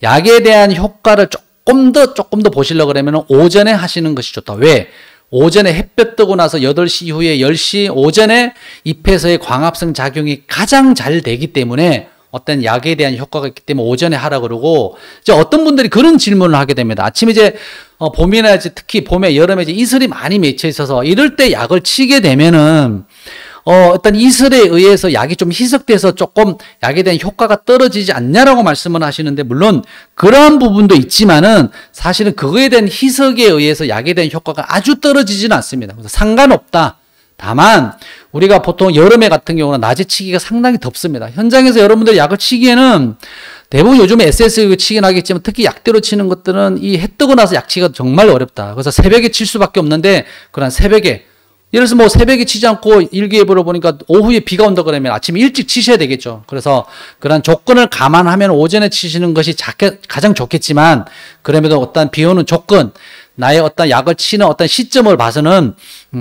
약에 대한 효과를 조금 더 보시려고 그러면 오전에 하시는 것이 좋다. 왜? 오전에 햇볕 뜨고 나서 8시 이후에 10시 오전에 잎에서의 광합성 작용이 가장 잘 되기 때문에 어떤 약에 대한 효과가 있기 때문에 오전에 하라 그러고 이제 어떤 분들이 그런 질문을 하게 됩니다. 아침에 이제 봄이나 이제 특히 봄에 여름에 이제 이슬이 많이 맺혀 있어서 이럴 때 약을 치게 되면은 어떤 이슬에 의해서 약이 좀 희석돼서 조금 약에 대한 효과가 떨어지지 않냐라고 말씀을 하시는데 물론 그러한 부분도 있지만은 사실은 그거에 대한 희석에 의해서 약에 대한 효과가 아주 떨어지지는 않습니다. 그래서 상관없다. 다만 우리가 보통 여름에 같은 경우는 낮에 치기가 상당히 덥습니다. 현장에서 여러분들이 약을 치기에는 대부분 요즘에 SS 치긴 하겠지만 특히 약대로 치는 것들은 이 해 뜨고 나서 약 치기가 정말 어렵다. 그래서 새벽에 칠 수밖에 없는데 그런 새벽에 예를 들어서 뭐 새벽에 치지 않고 일기예보를 보니까 오후에 비가 온다 그러면 아침에 일찍 치셔야 되겠죠. 그래서 그런 조건을 감안하면 오전에 치시는 것이 가장 좋겠지만 그럼에도 어떤 비 오는 조건 나의 어떤 약을 치는 어떤 시점을 봐서는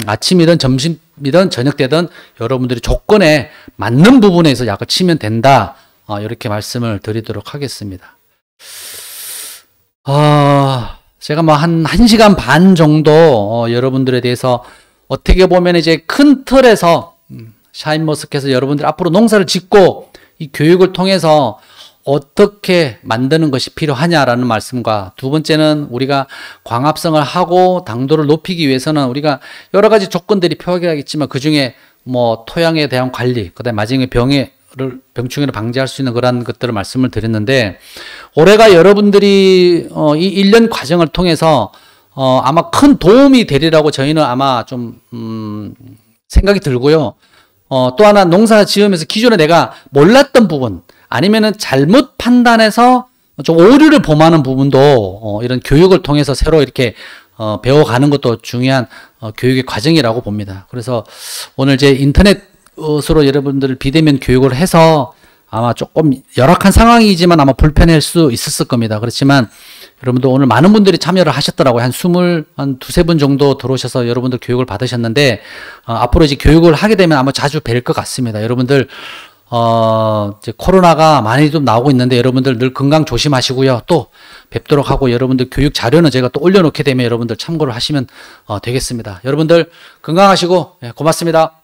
아침이든 점심이든 저녁 때든 여러분들이 조건에 맞는 부분에서 약을 치면 된다. 이렇게 말씀을 드리도록 하겠습니다. 제가 뭐 한 1시간 반 정도 여러분들에 대해서 어떻게 보면 이제 큰 틀에서 샤인머스켓에서 여러분들 앞으로 농사를 짓고 이 교육을 통해서 어떻게 만드는 것이 필요하냐라는 말씀과 두 번째는 우리가 광합성을 하고 당도를 높이기 위해서는 우리가 여러 가지 조건들이 필요하겠지만 그 중에 뭐 토양에 대한 관리, 그다음에 마지막에 병충해를 방지할 수 있는 그런 것들을 말씀을 드렸는데 올해가 여러분들이 이 1년 과정을 통해서 아마 큰 도움이 되리라고 저희는 아마 좀 생각이 들고요. 또 하나 농사 지으면서 기존에 내가 몰랐던 부분 아니면은 잘못 판단해서 좀 오류를 범하는 부분도 이런 교육을 통해서 새로 이렇게 배워가는 것도 중요한 교육의 과정이라고 봅니다. 그래서 오늘 제 인터넷으로 여러분들을 비대면 교육을 해서 아마 조금 열악한 상황이지만 아마 불편할 수 있었을 겁니다. 그렇지만 여러분들 오늘 많은 분들이 참여를 하셨더라고요. 한 두세 분 정도 들어오셔서 여러분들 교육을 받으셨는데 앞으로 이제 교육을 하게 되면 아마 자주 뵐 것 같습니다. 여러분들 이제 코로나가 많이 좀 나오고 있는데 여러분들 늘 건강 조심하시고요. 또 뵙도록 하고 여러분들 교육 자료는 제가 또 올려놓게 되면 여러분들 참고를 하시면 되겠습니다. 여러분들 건강하시고 고맙습니다.